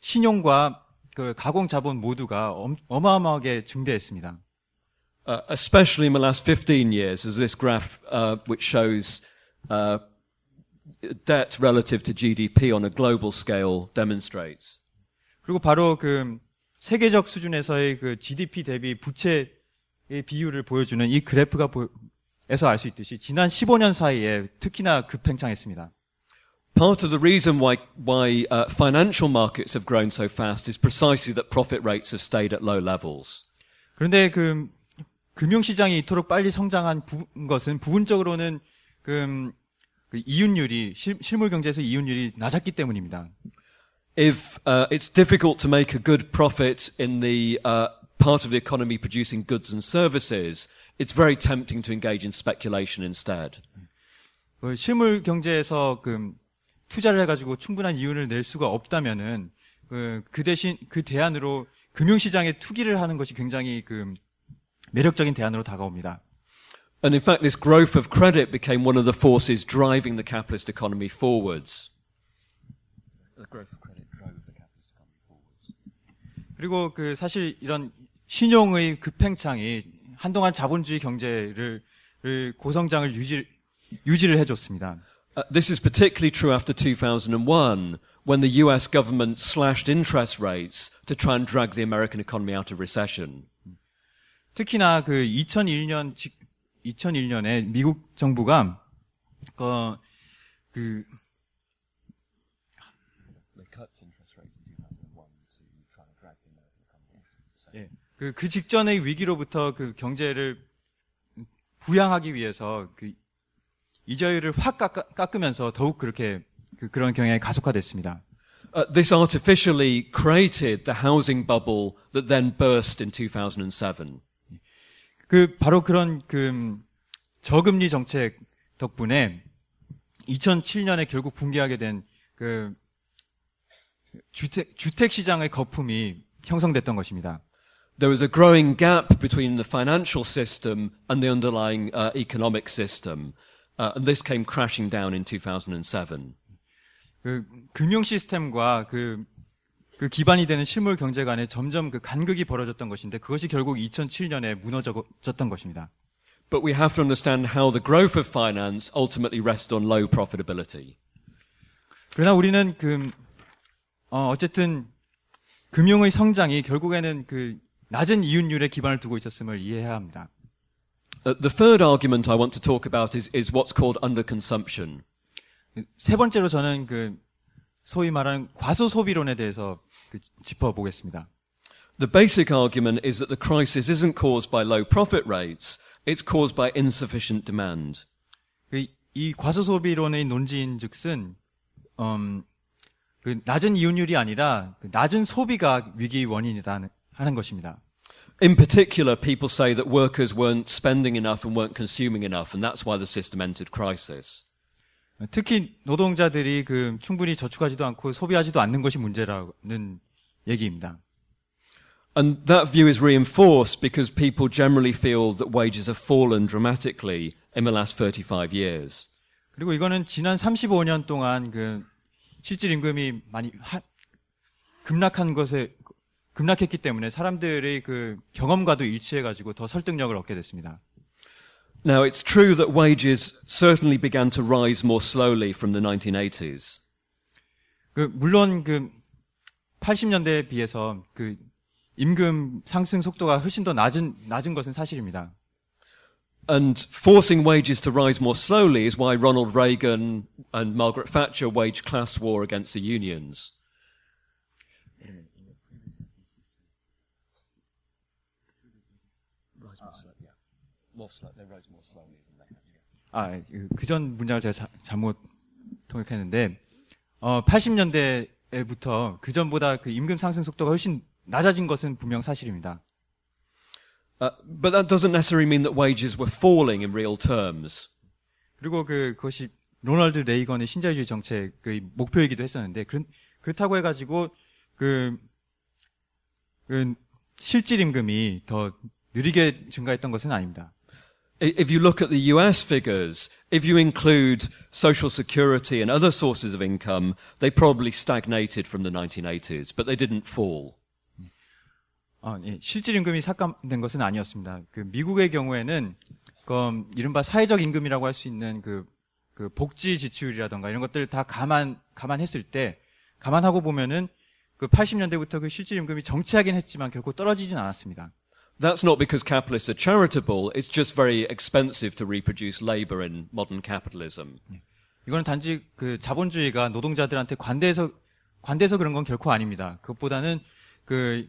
신용과 그 가공 자본 모두가 어마어마하게 증대했습니다. Especially in the last 15 years, as this graph which shows debt relative to GDP on a global scale demonstrates. 그리고 바로 그 세계적 수준에서의 그 GDP 대비 부채의 비율을 보여주는 이 그래프에서 알 수 있듯이 지난 15년 사이에 특히나 급팽창했습니다. Part of the reason why financial markets have grown so fast is precisely that profit rates have stayed at low levels. 그런데 그 금융시장이 이토록 빨리 성장한 것은 부분적으로는 그 이윤율이 실물 경제에서 이윤율이 낮았기 때문입니다. If it's difficult to make a good profit in the part of the economy producing goods and services, it's very tempting to engage in speculation instead. 실물 경제에서 투자를 해가지고 충분한 이윤을 낼 수가 없다면은 그 대신 그 대안으로 금융시장에 투기를 하는 것이 굉장히 매력적인 대안으로 다가옵니다. And in fact, this growth of credit became one of the forces driving the capitalist economy forwards. The growth of credit drove the capitalist economy forwards. 그리고 사실 이런 신용의 급팽창이 한동안 자본주의 경제를 고성장을 유지를 해줬습니다. This is particularly true after 2001, when the US government slashed interest rates to try and drag the American economy out of recession. 특히나 2001년에 미국 정부가 They cut interest rates in 2001 to try and drag the American economy out of recession. 그 직전의 위기로부터 경제를 부양하기 위해서 이자율을 확 깎으면서 더욱 그런 경향이 가속화됐습니다. This artificially created the housing bubble that then burst in 2007. 바로 그런 저금리 정책 덕분에 2007년에 결국 붕괴하게 된 주택 시장의 거품이 형성됐던 것입니다. There was a growing gap between the financial system and the underlying economic system, and this came crashing down in 2007. 금융 시스템과 그 기반이 되는 실물 경제 간에 점점 그 간극이 벌어졌던 것인데 그것이 결국 2007년에 무너졌던 것입니다. But we have to understand how the growth of finance ultimately rests on low profitability. 그러나 우리는 어쨌든 금융의 성장이 결국에는 그 낮은 이윤율에 기반을 두고 있었음을 이해해야 합니다. The third argument I want to talk about is what's called underconsumption. 세 번째로 저는 그 소위 말하는 과소 소비론에 대해서 짚어보겠습니다. The basic argument is that the crisis isn't caused by low profit rates, it's caused by insufficient demand. 이 과소 소비론의 논지인즉슨 그 낮은 이윤율이 아니라 그 낮은 소비가 위기의 원인이다 하는 것입니다. In particular, people say that workers weren't spending enough and weren't consuming enough, and that's why the system entered crisis. 특히 노동자들이 그 충분히 저축하지도 않고 소비하지도 않는 것이 문제라는 얘기입니다. And that view is reinforced because people generally feel that wages have fallen dramatically in the last 35 years. 그리고 이거는 지난 35년 동안 그 실질 임금이 많이 급락했기 때문에 사람들의 그 경험과도 일치해가지고 더 설득력을 얻게 됐습니다. Now, it's true that wages certainly began to rise more slowly from the 1980s. 물론 그 80년대에 비해서 그 임금 상승 속도가 훨씬 더 낮은 것은 사실입니다. And forcing wages to rise more slowly is why Ronald Reagan and Margaret Thatcher waged class war against the unions. 그전 문장을 제가 잘못 통역했는데 80년대부터 그전보다 그 임금 상승 속도가 훨씬 낮아진 것은 분명 사실입니다. But that doesn't necessarily mean that wages were falling in real terms. 그리고 그것이 로널드 레이건의 신자유주의 정책의 목표이기도 했었는데 그렇다고 해가지고 그 실질 임금이 더 느리게 증가했던 것은 아닙니다. If you look at the US figures, if you include social security and other sources of income, they probably stagnated from the 1980s, but they didn't fall. 실질 임금이 삭감된 것은 아니었습니다. 그 미국의 경우에는 이른바 사회적 임금이라고 할 수 있는 그 복지 지출이라던가 이런 것들 다 감안했을 때 감안하고 보면은 그 80년대부터 그 실질 임금이 정체하긴 했지만 결코 떨어지진 않았습니다. That's not because capitalists are charitable, it's just very expensive to reproduce labor in modern capitalism. 이거는 단지 그 자본주의가 노동자들한테 관대해서 그런 건 결코 아닙니다. 그것보다는 그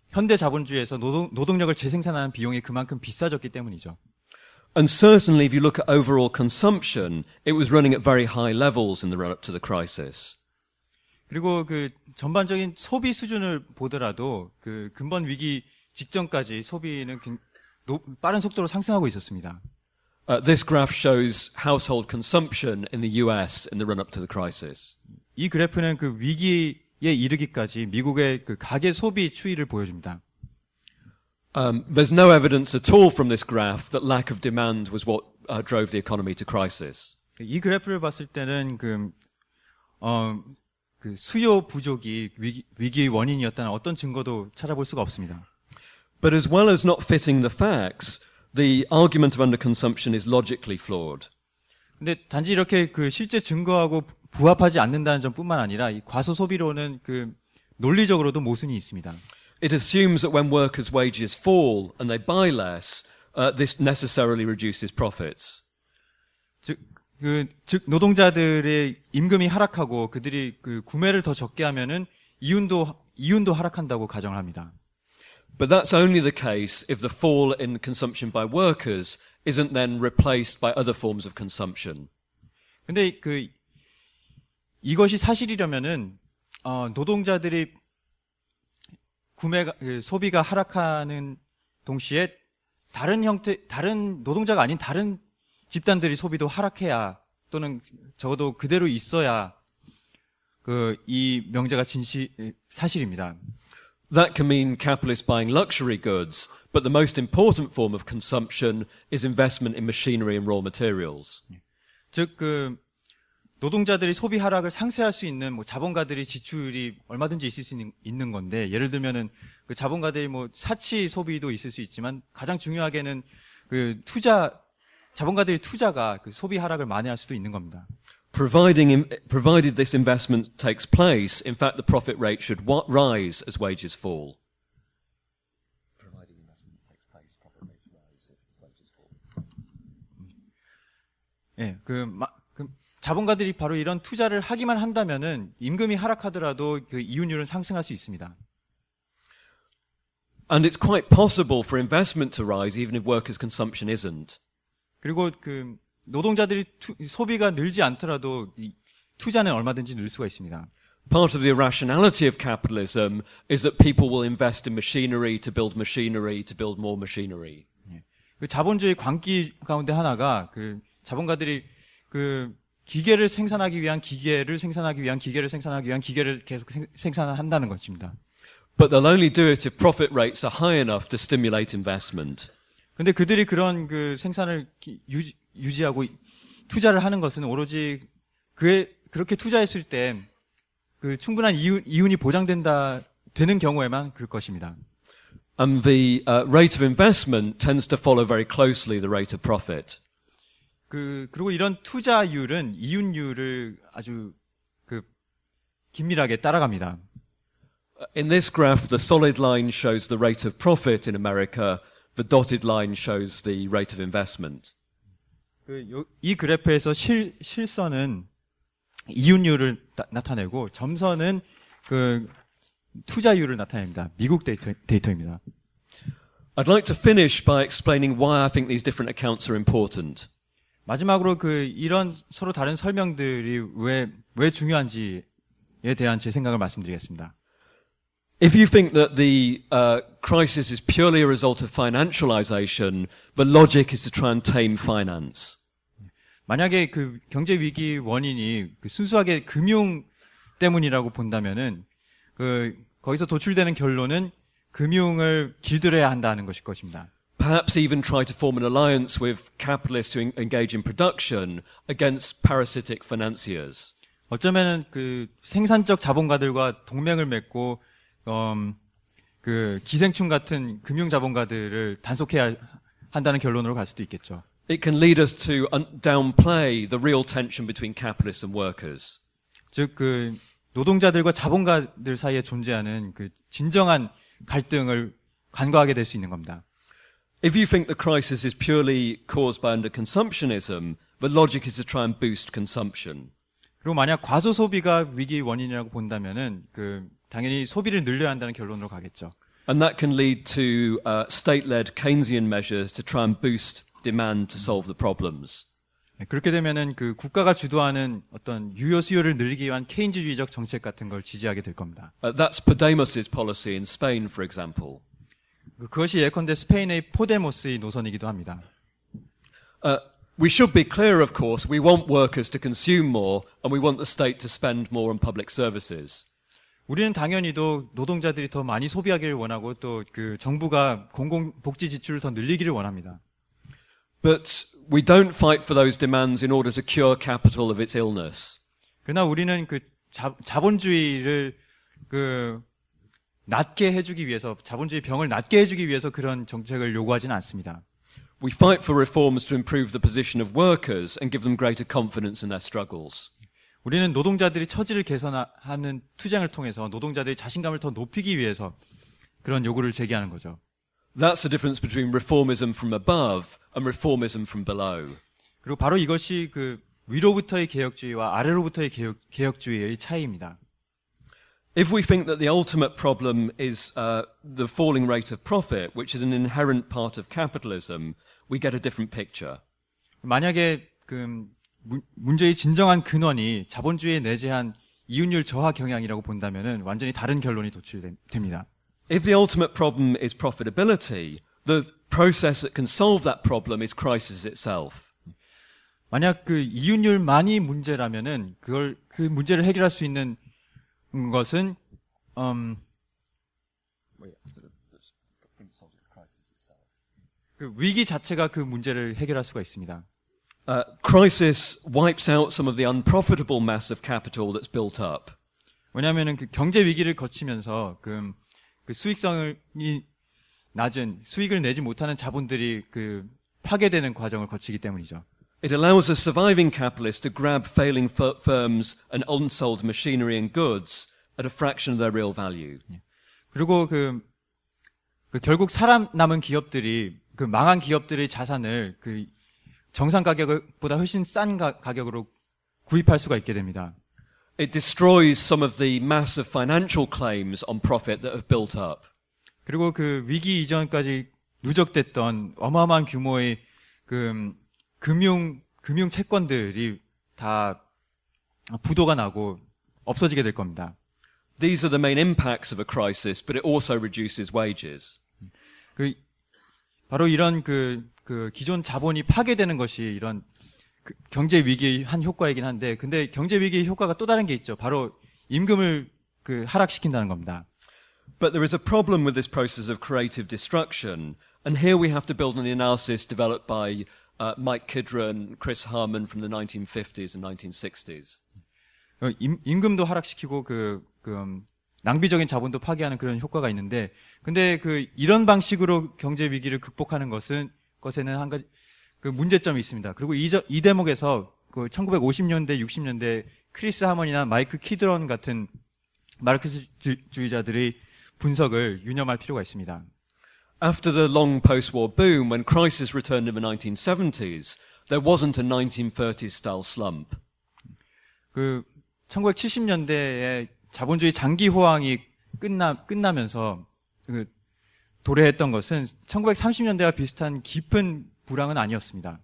현대 자본주의에서 노동력을 재생산하는 비용이 그만큼 비싸졌기 때문이죠. And certainly if you look at overall consumption, it was running at very high levels in the run-up to the crisis. 그리고 그 전반적인 소비 수준을 보더라도 그 근본 위기 직전까지 소비는 빠른 속도로 상승하고 있었습니다. This graph shows household consumption in the US in the run-up to the crisis. 이 그래프는 그 위기에 이르기까지 미국의 그 가계 소비 추이를 보여줍니다. There's no evidence at all from this graph that lack of demand was what drove the economy to crisis. 이 그래프를 봤을 때는 그 수요 부족이 위기의 원인이었다는 어떤 증거도 찾아볼 수가 없습니다. But as well as not fitting the facts, the argument of underconsumption is logically flawed. 근데 단지 이렇게 그 실제 증거하고 부합하지 않는다는 점뿐만 아니라 이 과소 소비로는 그 논리적으로도 모순이 있습니다. It assumes that when workers' wages fall and they buy less, this necessarily reduces profits. 즉 노동자들의 임금이 하락하고 그들이 그 구매를 더 적게 하면은 이윤도 하락한다고 가정을 합니다. But that's only the case if the fall in consumption by workers isn't then replaced by other forms of consumption. 근데 이것이 사실이려면은 노동자들이 소비가 하락하는 동시에 다른 노동자가 아닌 다른 집단들이 소비도 하락해야 또는 적어도 그대로 있어야 이 명제가 사실입니다. That can mean capitalists buying luxury goods, but the most important form of consumption is investment in machinery and raw materials. 즉 노동자들이 소비 하락을 상쇄할 수 있는 뭐 자본가들이 지출이 얼마든지 있을 수 있는 건데, 예를 들면은 그 자본가들이 뭐 사치 소비도 있을 수 있지만 가장 중요하게는 그 자본가들의 투자가 그 소비 하락을 만회할 수도 있는 겁니다. Provided this investment takes place, in fact, the profit rate should rise as wages fall. Providing investment takes place, profit rates rise as wages fall. 예, 그 자본가들이 바로 이런 투자를 하기만 한다면은 임금이 하락하더라도 그 이윤율은 상승할 수 있습니다. And it's quite possible for investment to rise even if workers' consumption isn't. 그리고 그 노동자들이 소비가 늘지 않더라도 이 투자는 얼마든지 늘 수가 있습니다. Part of the irrationality of capitalism is that people will invest in machinery to build more machinery. 그 자본주의 광기 가운데 하나가 그 자본가들이 그 기계를 생산하기 위한 기계를 생산하기 위한 기계를 생산하기 위한 기계를 계속 생산한다는 것입니다. But they'll only do it if profit rates are high enough to stimulate investment. 근데 그들이 그런 그 생산을 유지하고 투자를 하는 것은 오로지 그렇게 투자했을 때 그 충분한 이윤이 되는 경우에만 그럴 것입니다. And the rate of investment tends to follow very closely the rate of profit. 그리고 이런 투자율은 이윤율을 아주 긴밀하게 따라갑니다. In this graph, the solid line shows the rate of profit in America. The dotted line shows the rate of investment. 이 그래프에서 실선은 이윤율을 나타내고 점선은 그 투자율을 나타냅니다. 미국 데이터입니다. I'd like to finish by explaining why I think these different accounts are important. 마지막으로 이런 서로 다른 설명들이 왜 중요한지에 대한 제 생각을 말씀드리겠습니다. If you think that the crisis is purely a result of financialization, the logic is to try and tame finance. 만약에 그 경제 위기 원인이 순수하게 금융 때문이라고 본다면은 거기서 도출되는 결론은 금융을 길들여야 한다는 것일 것입니다. Perhaps even try to form an alliance with capitalists who engage in production against parasitic financiers. 어쩌면은 그 생산적 자본가들과 동맹을 맺고 그 기생충 같은 금융 자본가들을 단속해야 한다는 결론으로 갈 수도 있겠죠. It can lead us to downplay the real tension between capitalists and workers. 즉 그 노동자들과 자본가들 사이에 존재하는 그 진정한 갈등을 간과하게 될 수 있는 겁니다. If you think the crisis is purely caused by underconsumptionism, the logic is to try and boost consumption. 그리고 만약 과소 소비가 위기 원인이라고 본다면은 당연히 소비를 늘려야 한다는 결론으로 가겠죠. And that can lead to state-led Keynesian measures to try and boost demand to solve the problems. 그렇게 되면은 그 국가가 주도하는 어떤 유효 수요를 늘리기 위한 케인즈주의적 정책 같은 걸 지지하게 될 겁니다. That's Podemos's policy in Spain, for example. 그것이 예컨대 스페인의 포데모스의 노선이기도 합니다. We should be clear, of course, we want workers to consume more and we want the state to spend more on public services. 우리는 당연히도 노동자들이 더 많이 소비하기를 원하고 또 그 정부가 공공복지 지출을 더 늘리기를 원합니다. But we don't fight for those demands in order to cure capital of its illness. 그러나 우리는 그 자본주의를 낫게 해주기 위해서, 자본주의 병을 낫게 해주기 위해서 그런 정책을 요구하지는 않습니다. We fight for reforms to improve the position of workers and give them greater confidence in their struggles. 우리는 노동자들이 처지를 개선하는 투쟁을 통해서 노동자들의 자신감을 더 높이기 위해서 그런 요구를 제기하는 거죠. That's the difference between reformism from above and reformism from below. 그리고 바로 이것이 그 위로부터의 개혁주의와 아래로부터의 개혁주의의 차이입니다. If we think that the ultimate problem is the falling rate of profit, which is an inherent part of capitalism, we get a different picture. 만약에 문제의 진정한 근원이 자본주의에 내재한 이윤율 저하 경향이라고 본다면은 완전히 다른 결론이 도출됩니다. If the ultimate problem is profitability, the process that can solve that problem is crisis itself. 만약 그 이윤율만이 문제라면은 그 문제를 해결할 수 있는 것은 그 위기 자체가 그 문제를 해결할 수가 있습니다. Crisis wipes out some of the unprofitable mass of capital that's built up. 왜냐하면은 그 경제 위기를 거치면서 그 수익성이 낮은 수익을 내지 못하는 자본들이 그 파괴되는 과정을 거치기 때문이죠. It allows a surviving capitalist to grab failing firms and unsold machinery and goods at a fraction of their real value. 그리고 그 결국 살아남은 기업들이 그 망한 기업들의 자산을 그 정상 가격보다 훨씬 싼 가격으로 구입할 수가 있게 됩니다. It destroys some of the massive financial claims on profit that have built up. 그리고 그 위기 이전까지 누적됐던 어마어마한 규모의 그 금융 채권들이 다 부도가 나고 없어지게 될 겁니다. These are the main impacts of a crisis, but it also reduces wages. 그 바로 이런 그 기존 자본이 파괴되는 것이 이런 그 경제 위기의 한 효과이긴 한데, 근데 경제 위기의 효과가 또 다른 게 있죠. 바로 임금을 그 하락시킨다는 겁니다. But there is a problem with this process of creative destruction, and here we have to build on the analysis developed by Mike Kidron, Chris Harman from the 1950s and 1960s. 임금도 하락시키고 낭비적인 자본도 파괴하는 그런 효과가 있는데, 근데 이런 방식으로 경제 위기를 극복하는 것에는 한 가지 그 문제점이 있습니다. 그리고 이 대목에서 그 1950년대, 60년대 크리스 하먼이나 마이크 키드런 같은 마르크스주의자들의 분석을 유념할 필요가 있습니다. After the long post-war boom, when crisis returned in the 1970s, there wasn't a 1930s style slump. 그 1970년대에 자본주의 장기 호황이 끝나면서 그 도래했던 것은 1930년대와 비슷한 깊은 불황은 아니었습니다.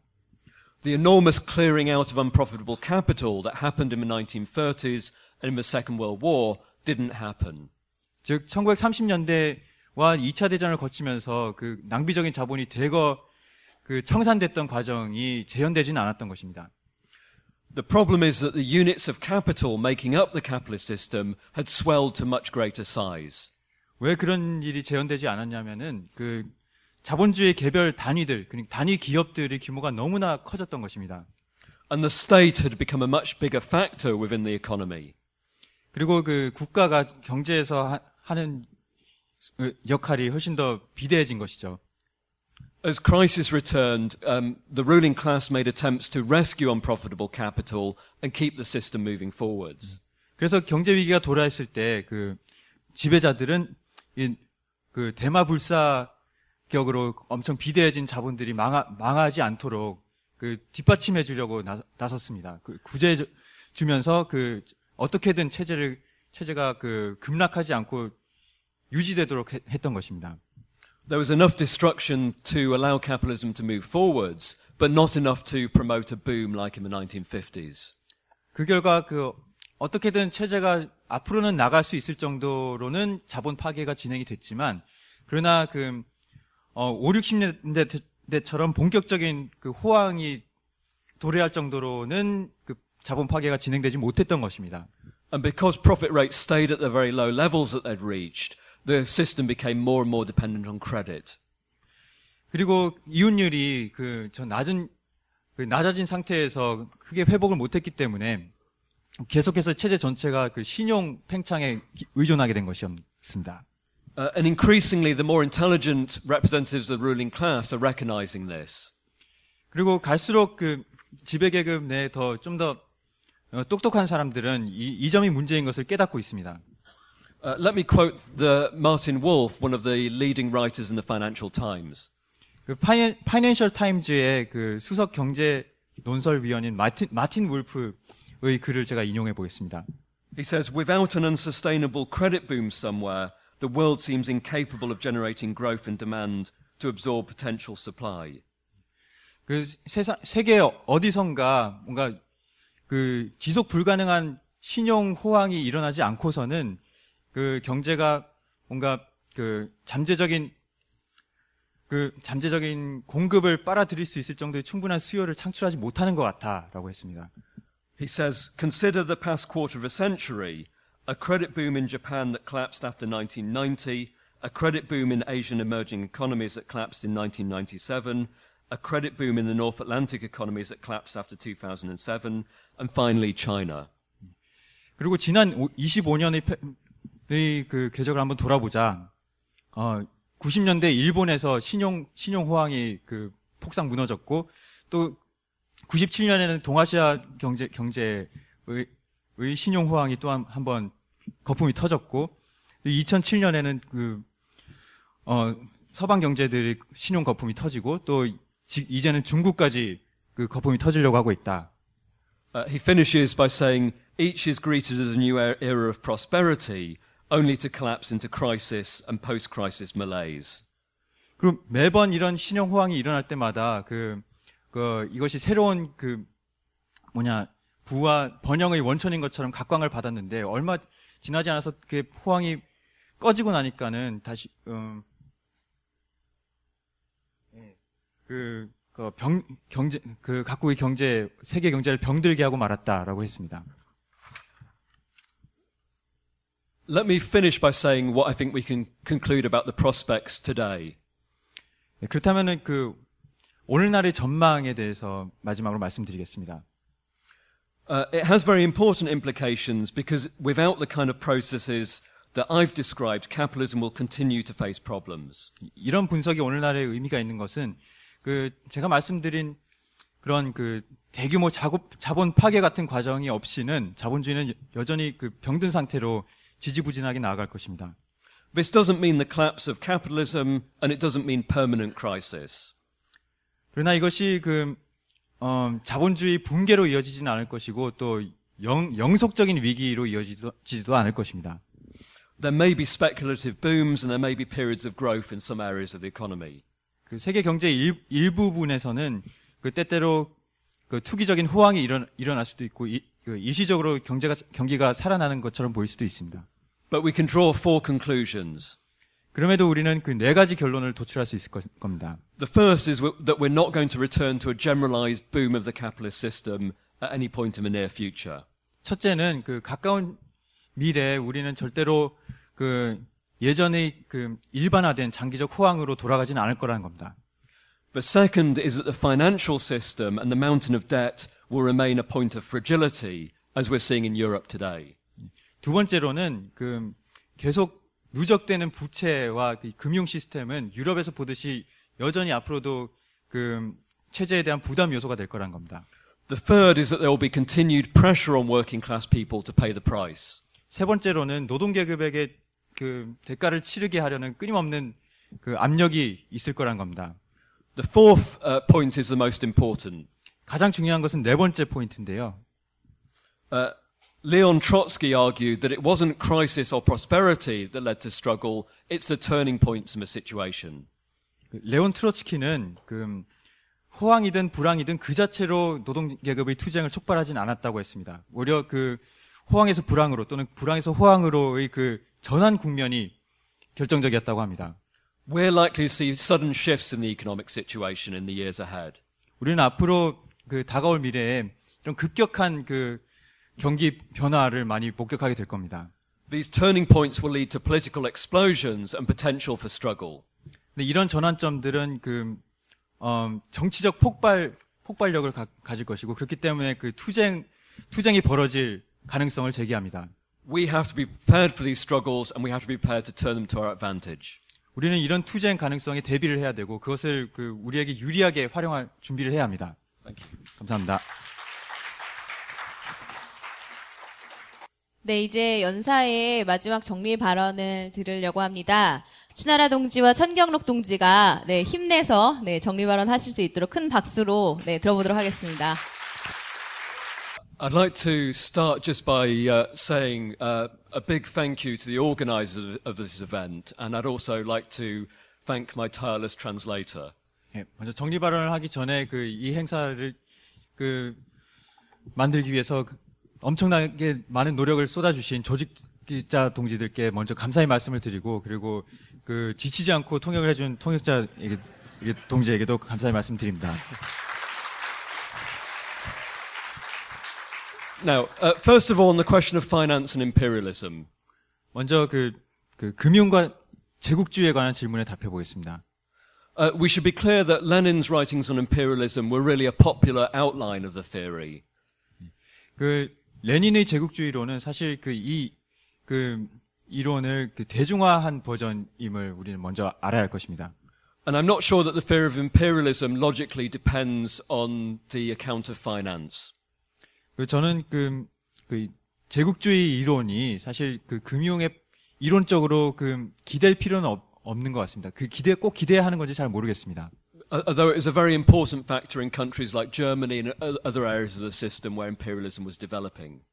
The enormous clearing out of unprofitable capital that happened in the 1930s and in the Second World War didn't happen. 즉 1930년대와 2차 대전을 거치면서 그 낭비적인 자본이 대거 그 청산됐던 과정이 재현되지는 않았던 것입니다. The problem is that the units of capital making up the capitalist system had swelled to much greater size. 왜 그런 일이 재현되지 않았냐면은 그 자본주의 개별 단위들, 그러니까 단위 기업들의 규모가 너무나 커졌던 것입니다. And the state had become a much bigger factor within the economy. 그리고 그 국가가 경제에서 하는 역할이 훨씬 더 비대해진 것이죠. As crisis returned, the ruling class made attempts to rescue unprofitable capital and keep the system moving forwards. 그래서 경제 위기가 도래했을 때 그 지배자들은 그 대마불사격으로 엄청 비대해진 자본들이 망하지 않도록 그 뒷받침해 주려고 나섰습니다. 그 구제 주면서 그 어떻게든 체제가 그 급락하지 않고 유지되도록 했던 것입니다. There was enough destruction to allow capitalism to move forwards, but not enough to promote a boom like in the 1950s. 그 결과 그 어떻게든 체제가 앞으로는 나갈 수 있을 정도로는 자본 파괴가 진행이 됐지만, 그러나 그 5, 60년대처럼 본격적인 그 호황이 도래할 정도로는 그 자본 파괴가 진행되지 못했던 것입니다. And because profit rates stayed at the very low levels that they'd reached, the system became more and more dependent on credit. 그리고 이윤율이 낮아진 상태에서 크게 회복을 못했기 때문에 계속해서 체제 전체가 그 신용 팽창에 의존하게 된 것이었습니다. And increasingly, the more intelligent representatives of the ruling class are recognizing this. 그리고 갈수록 그 지배계급 내에 좀 더 똑똑한 사람들은 이 점이 문제인 것을 깨닫고 있습니다. Let me quote Martin Wolf, one of the leading writers in the Financial Times. 그 파이낸셜 타임즈의 그 수석 경제 논설위원인 마틴 울프의 글을 제가 인용해 보겠습니다. He says, without an unsustainable credit boom somewhere, the world seems incapable of generating growth and demand to absorb potential supply. 그 세계 어디선가 뭔가 그 지속 불가능한 신용 호황이 일어나지 않고서는 그 경제가 뭔가 그 잠재적인 공급을 빨아들일 수 있을 정도의 충분한 수요를 창출하지 못하는 것 같다라고 했습니다. He says, consider the past quarter of a century, a credit boom in Japan that collapsed after 1990, a credit boom in Asian emerging economies that collapsed in 1997, a credit boom in the North Atlantic economies that collapsed after 2007, and finally China. 그리고 지난 25년의 그 궤적을 한번 돌아보자. 90년대 일본에서 신용 호황이 그 폭삭 무너졌고, 또 97년에는 동아시아 경제의 신용 호황이 또 한 번 거품이 터졌고, 2007년에는 그 서방 경제들의 신용 거품이 터지고, 또 이제는 중국까지 그 거품이 터지려고 하고 있다. He finishes by saying each is greeted as a new era of prosperity, only to collapse into crisis and post-crisis malaise. 그럼 매번 이런 신용 호황이 일어날 때마다 이것이 새로운 부와 번영의 원천인 것처럼 각광을 받았는데, 얼마 지나지 않아서 그 호황이 꺼지고 나니까는 다시 각국의 세계 경제를 병들게 하고 말았다라고 했습니다. Let me finish by saying what I think we can conclude about the prospects today. 그렇다면은 오늘날의 전망에 대해서 마지막으로 말씀드리겠습니다. It has very important implications because without the kind of processes that I've described, capitalism will continue to face problems. 이런 분석이 오늘날의 의미가 있는 것은 제가 말씀드린 그런 대규모 자본 파괴 같은 과정이 없이는 자본주의는 여전히 병든 상태로 지지부진하게 나아갈 것입니다. This doesn't mean the collapse of capitalism, and it doesn't mean permanent crisis. 그러나 이것이 자본주의 붕괴로 이어지지는 않을 것이고, 또 영속적인 위기로 이어지지도 않을 것입니다. There may be speculative booms, and there may be periods of growth in some areas of the economy. 세계 경제 일부분에서는 때때로 투기적인 호황이 일어날 수도 있고, 일시적으로 경기가 살아나는 것처럼 보일 수도 있습니다. But we can draw four conclusions. 그럼에도 우리는 네 가지 결론을 도출할 수 있을 겁니다. The first is that we're not going to return to a generalized boom of the capitalist system at any point in the near future. 첫째는 가까운 미래에 우리는 절대로 예전의 일반화된 장기적 호황으로 돌아가지는 않을 거라는 겁니다. The second is that the financial system and the mountain of debt will remain a point of fragility, as we're seeing in Europe today. 두 번째로는 계속 누적되는 부채와 금융 시스템은 유럽에서 보듯이 여전히 앞으로도 체제에 대한 부담 요소가 될 거라는 겁니다. The third is that there will be continued pressure on working class people to pay the price. 세 번째로는 노동 계급에게 대가를 치르게 하려는 끊임없는 압력이 있을 거란 겁니다. The fourth point is the most important. 가장 중요한 것은 네 번째 포인트인데요. Leon Trotsky argued that it wasn't crisis or prosperity that led to struggle, it's the turning points in the situation. 레온 트로츠키는 호황이든 불황이든 그 자체로 노동 계급의 투쟁을 촉발하진 않았다고 했습니다. 오히려 호황에서 불황으로 또는 불황에서 호황으로의 전환 국면이 결정적이었다고 합니다. We're likely to see sudden shifts in the economic situation in the years ahead. 우리는 앞으로 다가올 미래에 이런 급격한 경기 변화를 많이 목격하게 될 겁니다. These turning points will lead to political explosions and potential for struggle. 근데 이런 전환점들은 정치적 폭발력을 가질 것이고, 그렇기 때문에 투쟁이 벌어질 가능성을 제기합니다. We have to be prepared for these struggles and we have to be prepared to turn them to our advantage. 우리는 이런 투쟁 가능성에 대비를 해야 되고, 그것을 우리에게 유리하게 활용할 준비를 해야 합니다. Thank you. 감사합니다. 네, 이제 연사의 마지막 정리 발언을 들으려고 합니다. 추나라 동지와 천경록 동지가 힘내서 정리 발언 하실 수 있도록 큰 박수로 들어보도록 하겠습니다. I'd like to start just by saying a big thank you to the organisers of this event, and I'd also like to thank my tireless translator. 먼저 정리 발언을 하기 전에 이 행사를 만들기 위해서 엄청나게 많은 노력을 쏟아주신 조직자 동지들께 먼저 감사의 말씀을 드리고, 그리고 지치지 않고 통역을 해준 통역자 동지에게도 감사의 말씀드립니다. Now, first of all, on the question of finance and imperialism. 먼저 금융과 제국주의에 관한 질문에 답해 보겠습니다. We should be clear that Lenin's writings on imperialism were really a popular outline of the theory. 그 레닌의 제국주의론은 사실 그 이론을 그 대중화한 버전임을 우리는 먼저 알아야 할 것입니다. And I'm not sure that the fear of imperialism logically depends on the account of finance. 저는 그 제국주의 이론이 사실 그 금융에 이론적으로 기댈 필요는 없는 것 같습니다. 꼭 기대해야 하는 건지 잘 모르겠습니다. Although it is a very important factor in countries like Germany and other areas of the system where imperialism was developing.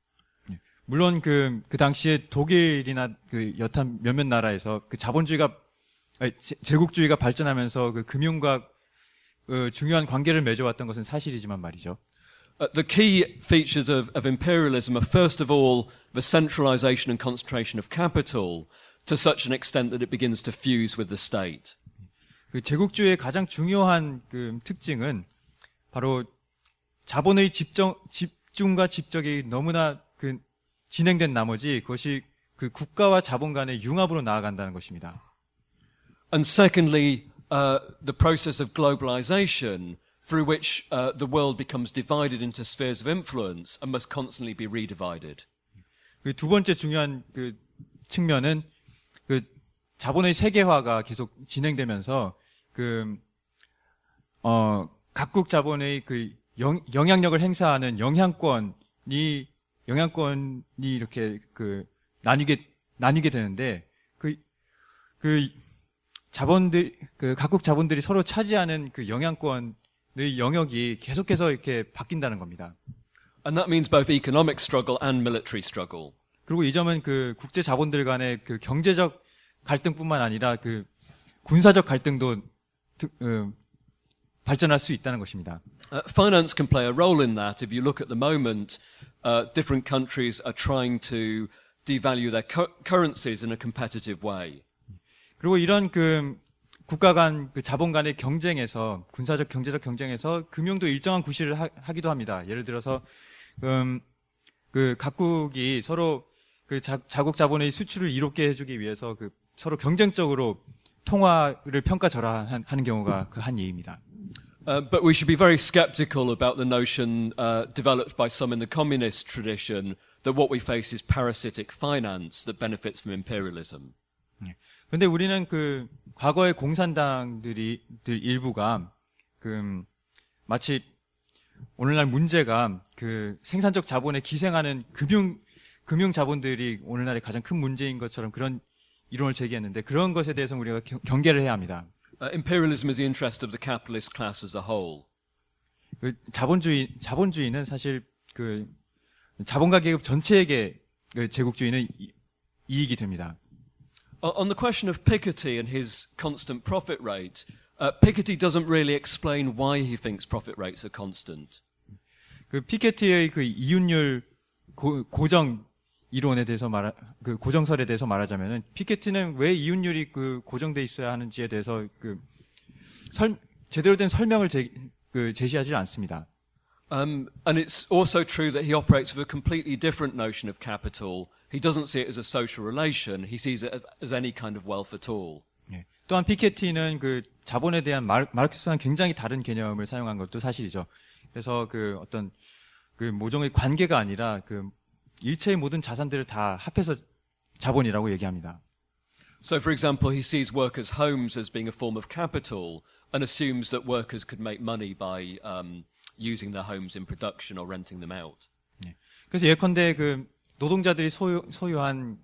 물론 그 당시에 독일이나 그 여타 몇몇 나라에서 그 제국주의가 발전하면서 그 금융과 중요한 관계를 맺어왔던 것은 사실이지만 말이죠. The key features of imperialism are first of all the centralization and concentration of capital to such an extent that it begins to fuse with the state. 그 제국주의의 가장 중요한 그 특징은 바로 자본의 집중과 집적이 너무나 그 진행된 나머지 그것이 그 국가와 자본 간의 융합으로 나아간다는 것입니다. And secondly, the process of globalization through which the world becomes divided into spheres of influence and must constantly be redivided. 그 두 번째 중요한 그 측면은 그 자본의 세계화가 계속 진행되면서 각국 자본의 그 영향력을 행사하는 영향권이 이렇게 나뉘게 되는데 각국 자본들이 서로 차지하는 그 영향권의 영역이 계속해서 이렇게 바뀐다는 겁니다. And that means both economic struggle and military struggle. 그리고 이 점은 그 국제 자본들 간의 그 경제적 갈등뿐만 아니라 그 군사적 갈등도 발전할 수 있다는 것입니다. Finance can play a role in that. If you look at the moment, different countries are trying to devalue their currencies in a competitive way. 그리고 이런 그 국가 간 그 자본 간의 경쟁에서 군사적 경제적 경쟁에서 금융도 일정한 구실을 하기도 합니다. 예를 들어서 그 각국이 서로 그 자국 자본의 수출을 이롭게 해주기 위해서 그 서로 경쟁적으로 통화를 평가절하하는 경우가 그 한 예입니다. But we should be very skeptical about the notion developed by some in the communist tradition that what we face is parasitic finance that benefits from imperialism. 근데 우리는 그 과거의 공산당들 일부가 마치 오늘날 문제가 그 생산적 자본에 기생하는 금융 자본들이 오늘날의 가장 큰 문제인 것처럼 그런 이론을 제기했는데 그런 것에 대해서 우리가 경계를 해야 합니다. Imperialism is the interest of the capitalist class as a whole. 그 자본주의는 사실 그 자본가 계급 전체에게 그 제국주의는 이익이 됩니다. On the question of Piketty and his constant profit rate, Piketty doesn't really explain why he thinks profit rates are constant. 그 피케티의 그 이윤율 고정 이론에 대해서 그 고정설에 대해서 말하자면은 피케티는 왜 이윤율이 그 고정돼 있어야 하는지에 대해서 그 제대로 된 설명을 제시하지 않습니다. And it's also true that he operates with a completely different notion of capital. He doesn't see it as a social relation. He sees it as any kind of wealth at all. 예. 또한 피케티는 그 자본에 대한 마르크스와는 굉장히 다른 개념을 사용한 것도 사실이죠. 그래서 그 어떤 그 모종의 관계가 아니라 그 일체의 모든 자산들을 다 합해서 자본이라고 얘기합니다. So, for example, he sees workers' homes as being a form of capital and assumes that workers could make money by using their homes in production or renting them out. 예. 그래서 예컨대 그 노동자들이 소유한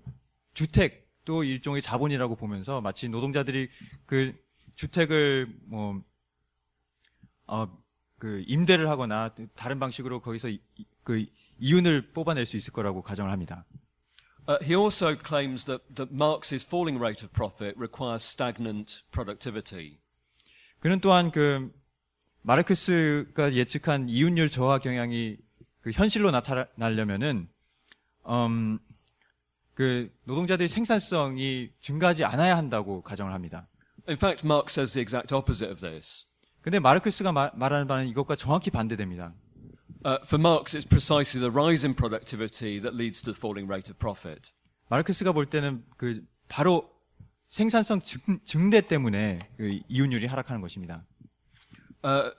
주택도 일종의 자본이라고 보면서 마치 노동자들이 그 주택을 그 임대를 하거나 다른 방식으로 거기서 그 이윤을 뽑아낼 수 있을 거라고 가정을 합니다. He also claims that Marx's falling rate of profit requires stagnant productivity. 그는 또한 그 마르크스가 예측한 이윤율 저하 경향이 그 현실로 나타나려면은 그 노동자들의 생산성이 증가하지 않아야 한다고 가정을 합니다. In fact, Marx says the exact opposite of this. 근데 마르크스가 말하는 바는 이것과 정확히 반대됩니다. For Marx, it's precisely the rise in productivity that leads to the falling rate of profit. 마르크스가 볼 때는 그 바로 생산성 증대 때문에 그 이윤율이 하락하는 것입니다.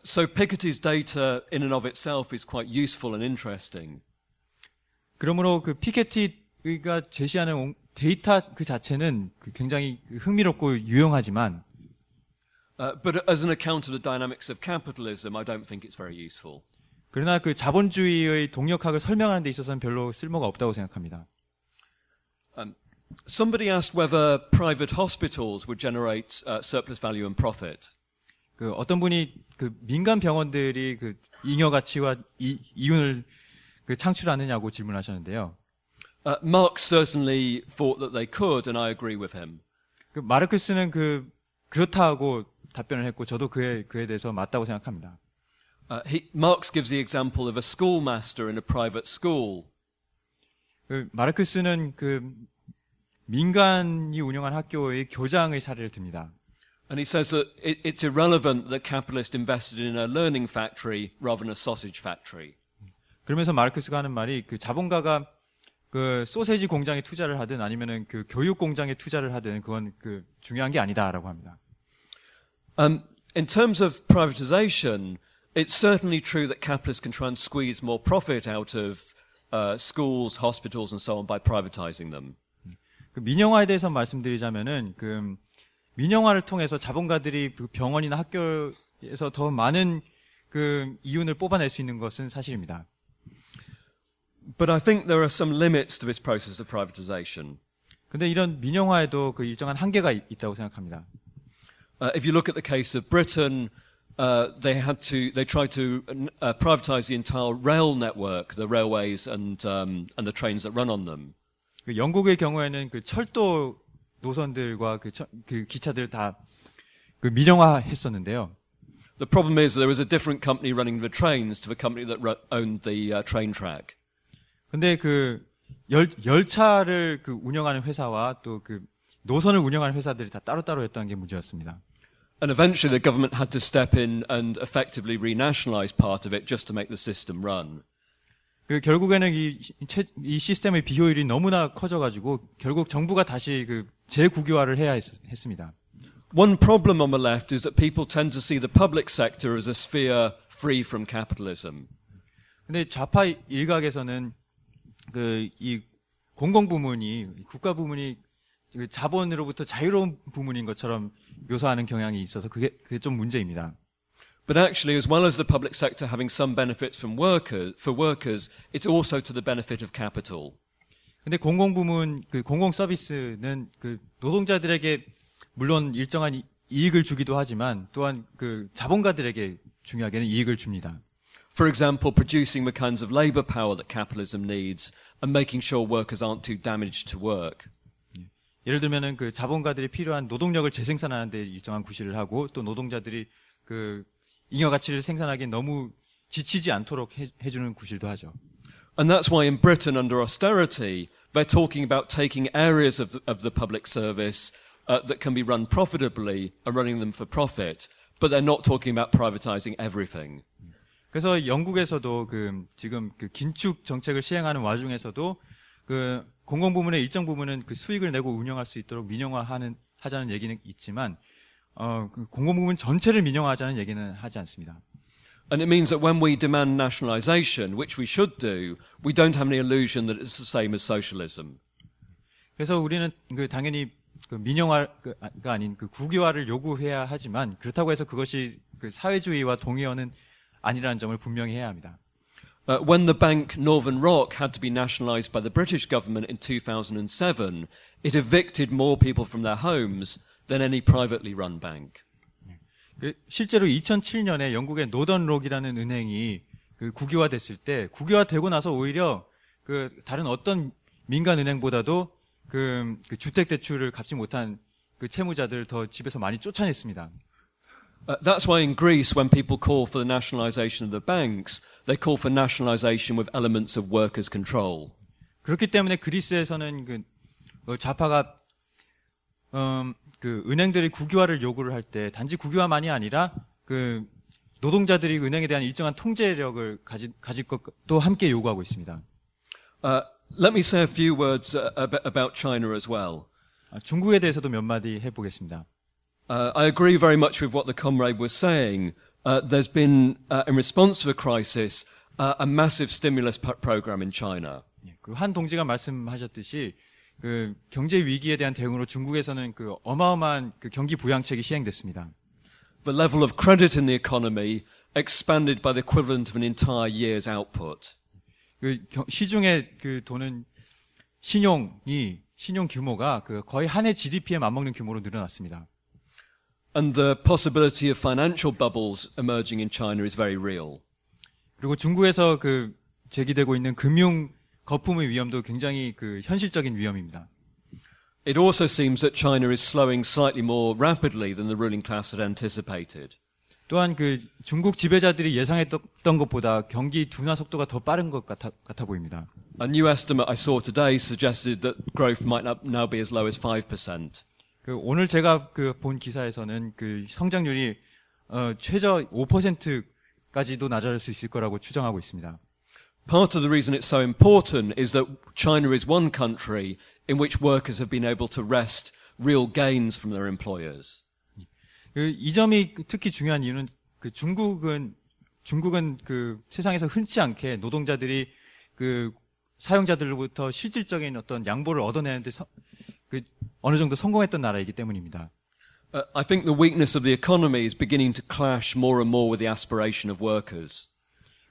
So Piketty's data in and of itself is quite useful and interesting. 그러므로 그 피케티가 제시하는 데이터 그 자체는 굉장히 흥미롭고 유용하지만 But as an account of the dynamics of capitalism, I don't think it's very useful. 그러나 그 자본주의의 동력학을 설명하는 데 있어서는 별로 쓸모가 없다고 생각합니다. Somebody asked whether private hospitals would generate surplus value and profit. 그 어떤 분이 그 민간 병원들이 그 잉여 가치와 이윤을 그 창출하느냐고 질문하셨는데요. Marx certainly thought that they could, and I agree with him. 그 마르크스는 그렇다고 답변을 했고 저도 그에 대해서 맞다고 생각합니다. Marx gives the example of a schoolmaster in a private school. 그 마르크스는 그 민간이 운영한 학교의 교장의 사례를 듭니다. And he says that it's irrelevant that capitalists invested in a learning factory rather than a sausage factory. 그러면서 마르크스가 하는 말이 그 자본가가 그 소세지 공장에 투자를 하든 아니면은 그 교육 공장에 투자를 하든 그건 그 중요한 게 아니다라고 합니다. In terms of privatization, it's certainly true that capitalists can try and squeeze more profit out of schools, hospitals, and so on by privatizing them. 그 민영화에 대해서 말씀드리자면은 그 민영화를 통해서 자본가들이 그 병원이나 학교에서 더 많은 그 이윤을 뽑아낼 수 있는 것은 사실입니다. But I think there are some limits to this process of privatization. 근데 이런 민영화에도 그 일정한 한계가 있다고 생각합니다. If you look at the case of Britain, they tried to privatize the entire rail network, the railways and the trains that run on them. 그 영국의 경우에는 그 철도 노선들과 그 기차들 다 그 민영화했었는데요. The problem is there was a different company running the trains to the company that owned the train track. 근데 그 열차를 그 운영하는 회사와 또 그 노선을 운영하는 회사들이 다 따로따로였다는 게 문제였습니다. And eventually the government had to step in and effectively renationalize part of it just to make the system run. 그 결국에는 이 시스템의 비효율이 너무나 커져가지고 결국 정부가 다시 그 재국유화를 해야 했습니다. One problem on the left is that people tend to see the public sector as a sphere free from capitalism. 근데 좌파 일각에서는 그 이 공공 부문이 국가 부문이 그 자본으로부터 자유로운 부문인 것처럼 묘사하는 경향이 있어서 그게 좀 문제입니다. But actually, as well as the public sector having some benefits for workers, it's also to the benefit of capital. 근데 공공 부문 그 공공 서비스는 그 노동자들에게 물론 일정한 이익을 주기도 하지만 또한 그 자본가들에게 중요하게는 이익을 줍니다. For example, producing the kinds of labor power that capitalism needs and making sure workers aren't too damaged to work. 예를 들면은 그 자본가들이 필요한 노동력을 재생산하는 데 일정한 구실을 하고 또 노동자들이 그 잉여 가치를 생산하기에 너무 지치지 않도록 해주는 구실도 하죠. And that's why in Britain under austerity, they're talking about taking areas of the public service that can be run profitably and running them for profit, but they're not talking about privatizing everything. 그래서 영국에서도 그 지금 그 긴축 정책을 시행하는 와중에서도 그 공공 부문의 일정 부분은 그 수익을 내고 운영할 수 있도록 하자는 얘기는 있지만 그 공공 부문 전체를 민영화하자는 얘기는 하지 않습니다. And it means that when we demand nationalization, which we should do, we don't have any illusion that it's the same as socialism. 그래서 우리는 그 당연히 그 민영화가 아닌 그 국유화를 요구해야 하지만 그렇다고 해서 그것이 그 사회주의와 동의어는 아니라는 점을 분명히 해야 합니다. When the bank Northern Rock had to be nationalized by the British government in 2007, it evicted more people from their homes than any privately run bank. 실제로 2007년에 영국의 노던록이라는 은행이 그 국유화됐을 때 국유화되고 나서 오히려 그 다른 어떤 민간 은행보다도 그 주택 대출을 갚지 못한 그 채무자들을 더 집에서 많이 쫓아냈습니다. That's why in Greece, when people call for the nationalization of the banks, they call for nationalization with elements of workers' control. 그렇기 때문에 그리스에서는 그 좌파가 그 은행들이 국유화를 요구를 할 때 단지 국유화만이 아니라 그 노동자들이 은행에 대한 일정한 통제력을 가질 것도 함께 요구하고 있습니다. Let me say a few words about China as well. 중국에 대해서도 몇 마디 해보겠습니다. I agree very much with what the comrade was saying. There's been, in response to the crisis, a massive stimulus program in China. 그 한 동지가 말씀하셨듯이 그 경제 위기에 대한 대응으로 중국에서는 그 어마어마한 그 경기 부양책이 시행됐습니다. The level of credit in the economy expanded by the equivalent of an entire year's output. 그 시중에 그 돈은 신용 규모가 그 거의 한 해 GDP에 맞먹는 규모로 늘어났습니다. And the possibility of financial bubbles emerging in China is very real. 그리고 중국에서 그 제기되고 있는 금융 거품의 위험도 굉장히 그 현실적인 위험입니다. It also seems that China is slowing slightly more rapidly than the ruling class had anticipated. 또한 그 중국 지배자들이 예상했던 것보다 경기 둔화 속도가 더 빠른 것 같아 보입니다. A new estimate I saw today suggested that growth might now be as low as 5%. 그 오늘 제가 그 본 기사에서는 그 성장률이 최저 5%까지도 낮아질 수 있을 거라고 추정하고 있습니다. Part of the reason it's so important is that China is one country in which workers have been able to wrest real gains from their employers. 이 점이 특히 중요한 이유는 그 중국은 그 세상에서 흔치 않게 노동자들이 그 사용자들로부터 실질적인 어떤 양보를 얻어내는데 그 어느 정도 성공했던 나라이기 때문입니다. I think the weakness of the economy is beginning to clash more and more with the aspiration of workers.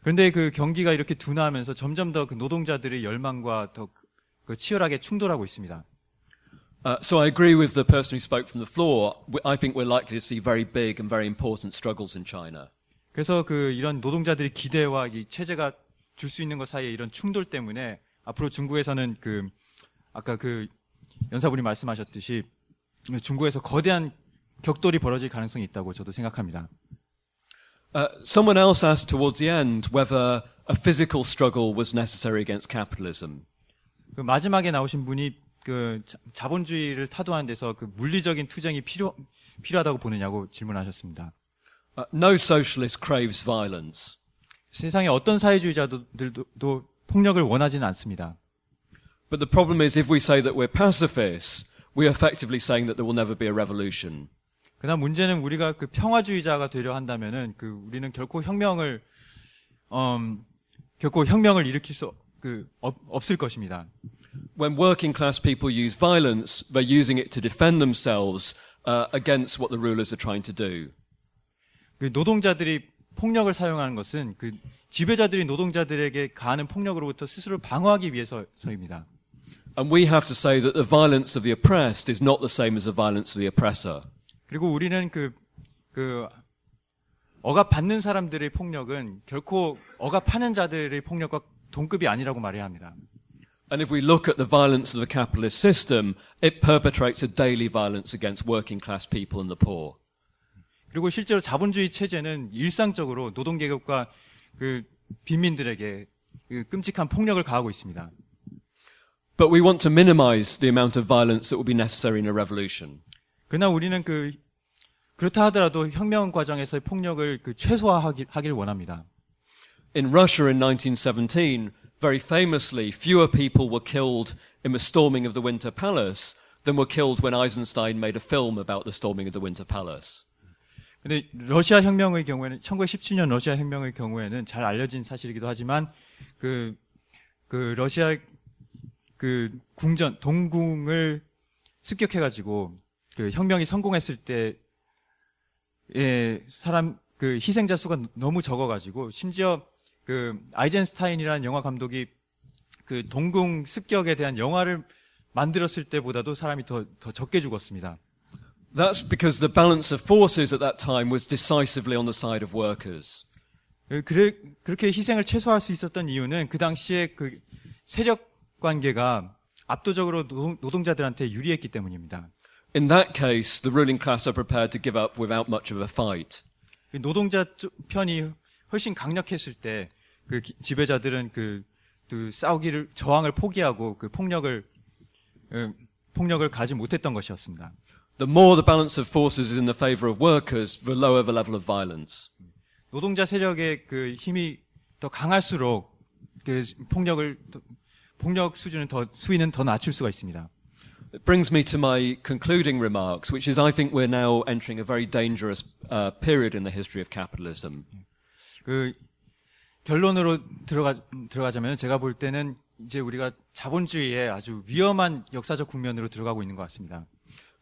그런데 그 경기가 이렇게 둔화하면서 점점 더 그 노동자들의 열망과 더 그 치열하게 충돌하고 있습니다. So I agree with the person who spoke from the floor. I think we're likely to see very big and very important struggles in China. 그래서 그 이런 노동자들의 기대와 이 체제가 줄 수 있는 것 사이에 이런 충돌 때문에 앞으로 중국에서는 그 아까 그 연사분이 말씀하셨듯이 중국에서 거대한 격돌이 벌어질 가능성이 있다고 저도 생각합니다. Someone else asked towards the end whether a physical struggle was necessary against capitalism. 그 마지막에 나오신 분이 그 자본주의를 타도하는 데서 그 물리적인 투쟁이 필요하다고 보느냐고 질문하셨습니다. No socialist craves violence. 세상에 어떤 사회주의자들도 폭력을 원하지는 않습니다. But the problem is if we say that we're pacifists, we're effectively saying that there will never be a revolution. 그러나 문제는 우리가 그 평화주의자가 되려 한다면은 그 우리는 결코 혁명을 일으킬 수 없을 것입니다. When working class people use violence, they're using it to defend themselves against what the rulers are trying to do. 그 노동자들이 폭력을 사용하는 것은 그 지배자들이 노동자들에게 가하는 폭력으로부터 스스로 방어하기 위해서입니다. And we have to say that the violence of the oppressed is not the same as the violence of the oppressor. 그리고 우리는 그 억압받는 사람들의 폭력은 결코 억압하는 자들의 폭력과 동급이 아니라고 말해야 합니다. And if we look at the violence of the capitalist system, it perpetrates a daily violence against working class people and the poor. 그리고 실제로 자본주의 체제는 일상적으로 노동계급과 그 빈민들에게 그 끔찍한 폭력을 가하고 있습니다. But we want to minimize the amount of violence that will be necessary in a revolution. 그러나 우리는 그렇다 하더라도 혁명 과정에서의 폭력을 최소화하길 원합니다. In Russia in 1917, very famously, fewer people were killed in the storming of the Winter Palace than were killed when Eisenstein made a film about the storming of the Winter Palace. 근데 러시아 혁명의 경우에는 1917년 러시아 혁명의 경우에는 잘 알려진 사실이기도 하지만 그 러시아 그 궁전 동궁을 습격해가지고 그 혁명이 성공했을 때의 사람 그 희생자 수가 너무 적어가지고 심지어 그 아이젠스타인이라는 영화 감독이 그 동궁 습격에 대한 영화를 만들었을 때보다도 사람이 더 적게 죽었습니다. That's because the balance of forces at that time was decisively on the side of workers. 그렇게 희생을 최소화할 수 있었던 이유는 그 당시에 그 세력 관계가 압도적으로 노동자들한테 유리했기 때문입니다. In that case, the ruling class are prepared to give up without much of a fight. 노동자 편이 훨씬 강력했을 때 그 지배자들은 그 저항을 포기하고 그 폭력을 가지 못했던 것이었습니다. The more the balance of forces is in the favor of workers, the lower the level of violence. 노동자 세력의 그 힘이 더 강할수록 그 폭력 수위는 더 낮출 수가 있습니다. It brings me to my concluding remarks, which is I think we're now entering a very dangerous period in the history of capitalism. 그 결론으로 들어가자면 제가 볼 때는 이제 우리가 자본주의의 아주 위험한 역사적 국면으로 들어가고 있는 것 같습니다.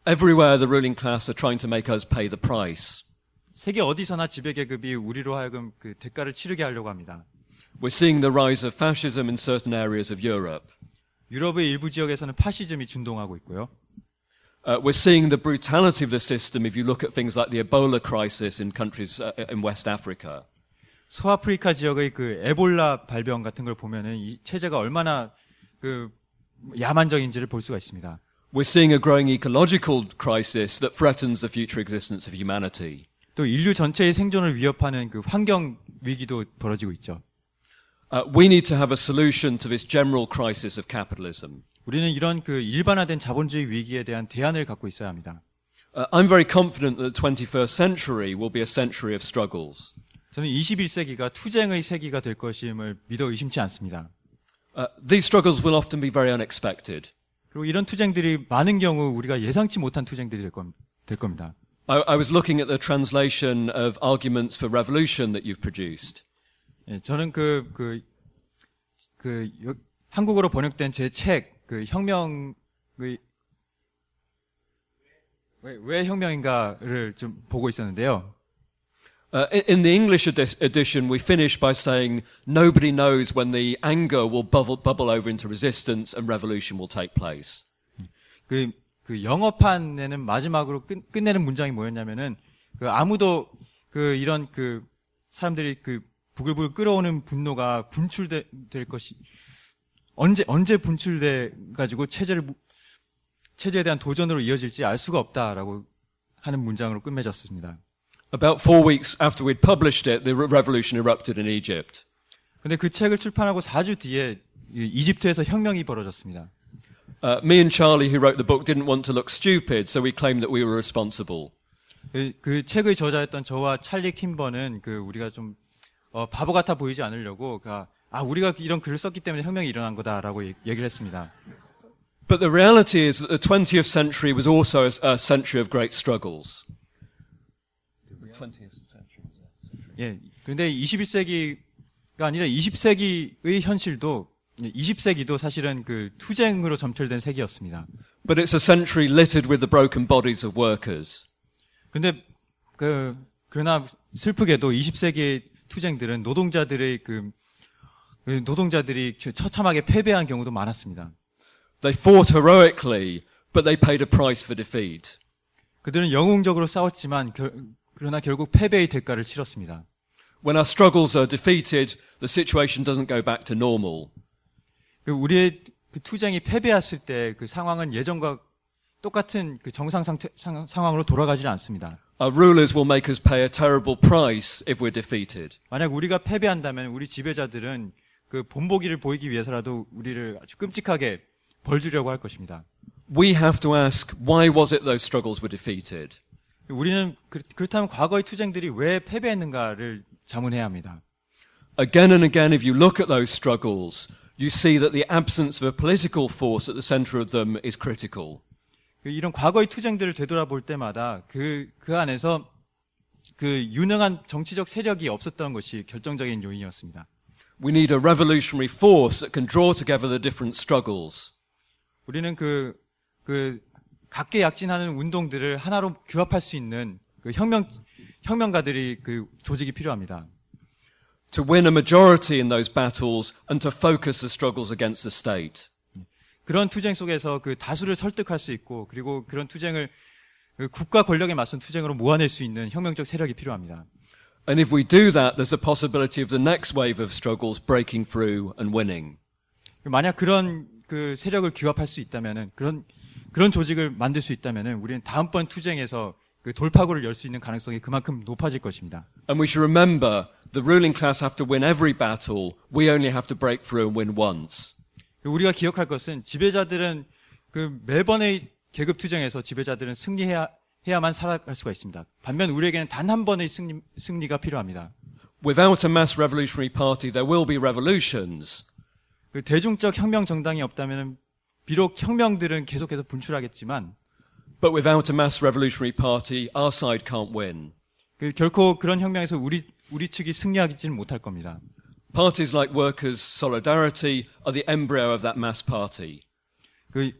Everywhere the ruling class are trying to make us pay the price. 세계 어디서나 지배계급이 우리로 하여금 그 대가를 치르게 하려고 합니다. We're seeing the rise of fascism in certain areas of Europe. 유럽의 일부 지역에서는 파시즘이 준동하고 있고요. We're seeing the brutality of the system if you look at things like the Ebola crisis in countries in West Africa. 서아프리카 지역의 그 에볼라 발병 같은 걸 보면은 이 체제가 얼마나 그 야만적인지를 볼 수가 있습니다. We're seeing a growing ecological crisis that threatens the future existence of humanity. 또 인류 전체의 생존을 위협하는 그 환경 위기도 벌어지고 있죠. We need to have a solution to this general crisis of capitalism. 우리는 이런 그 일반화된 자본주의 위기에 대한 대안을 갖고 있어야 합니다. I'm very confident that the 21st century will be a century of struggles. 저는 21세기가 투쟁의 세기가 될 것임을 믿어 의심치 않습니다. These struggles will often be very unexpected. 그리고 이런 투쟁들이 많은 경우 우리가 예상치 못한 투쟁들이 될 겁니다. I was looking at the translation of Arguments for Revolution that you've produced. 예, 저는 한국어로 번역된 제 책, 그 혁명의 왜 혁명인가를 좀 보고 있었는데요. In the English edition, we finish by saying nobody knows when the anger will bubble over into resistance and revolution will take place. 그 영어판에는 마지막으로 끝내는 문장이 뭐였냐면은 아무도 이런 사람들이 부글부글 끓어오는 분노가 분출될 것이 언제 분출돼 가지고 체제에 대한 도전으로 이어질지 알 수가 없다라고 하는 문장으로 끝맺었습니다. About 4 weeks after we'd published it, the revolution erupted in Egypt. 근데 그 책을 출판하고 4주 뒤에 이집트에서 혁명이 벌어졌습니다. Me and Charlie, who wrote the book, didn't want to look stupid, so we claimed that we were responsible. 그 책의 저자였던 저와 찰리 킴버는 우리가 좀 바보 같아 보이지 않으려고 우리가 이런 글을 썼기 때문에 혁명이 일어난 거다라고 얘기를 했습니다. But the reality is that the 20th century was also a century of great struggles. 예, 근데 21세기가 아니라 20세기의 현실도 20세기도 사실은 투쟁으로 점철된 세기였습니다. But it's a century littered with the broken bodies of workers. 근데 그러나 슬프게도 20세기의 투쟁들은 노동자들이 처참하게 패배한 경우도 많았습니다. They fought heroically, but they paid a price for defeat. 그들은 영웅적으로 싸웠지만 그러나 결국 패배의 대가를 치렀습니다. When our struggles are defeated, the situation doesn't go back to normal. 우리의 투쟁이 패배했을 때 상황은 예전과 똑같은 정상 상황으로 돌아가지 않습니다. Our rulers will make us pay a terrible price if we're defeated. 만약 우리가 패배한다면 우리 지배자들은 본보기를 보이기 위해서라도 우리를 아주 끔찍하게 벌 주려고 할 것입니다. We have to ask, why was it those struggles were defeated? 우리는 그렇다면 과거의 투쟁들이 왜 패배했는가를 자문해야 합니다. Again and again, if you look at those struggles, you see that the absence of a political force at the center of them is critical. 이런 과거의 투쟁들을 되돌아볼 때마다 그 안에서 유능한 정치적 세력이 없었던 것이 결정적인 요인이었습니다. We need a revolutionary force that can draw together the different struggles. 우리는 각계약진하는 운동들을 하나로 규합할 수 있는 혁명가들이 조직이 필요합니다. To win a majority in those battles and to focus the struggles against the state. 그런 투쟁 속에서 다수를 설득할 수 있고 그리고 그런 투쟁을 국가 권력에 맞선 투쟁으로 모아낼 수 있는 혁명적 세력이 필요합니다. And if we do that, there's a possibility of the next wave of struggles breaking through and winning. 만약 그런 세력을 규합할 수 있다면은 그런 조직을 만들 수 있다면은 우리는 다음번 투쟁에서 돌파구를 열 수 있는 가능성이 그만큼 높아질 것입니다. And we should remember the ruling class have to win every battle. We only have to break through and win once. 우리가 기억할 것은 지배자들은 매번의 계급 투쟁에서 지배자들은 승리해야만 살아갈 수가 있습니다. 반면 우리에게는 단 한 번의 승리가 필요합니다. Without a mass revolutionary party, there will be revolutions. 대중적 혁명 정당이 없다면 비록 혁명들은 계속해서 분출하겠지만 but without a mass revolutionary party, our side can't win. 결코 그런 혁명에서 우리 측이 승리하지는 못할 겁니다. Parties like Workers' Solidarity are the embryo of that mass party.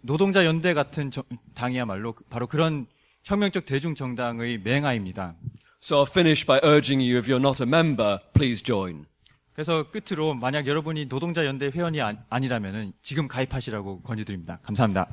노동자 연대 같은 당이야말로 바로 그런 혁명적 대중 정당의 맹아입니다. So I'll finish by urging you, if you're not a member, please join. 그래서 끝으로 만약 여러분이 노동자 연대 회원이 아니라면 지금 가입하시라고 권유드립니다. 감사합니다.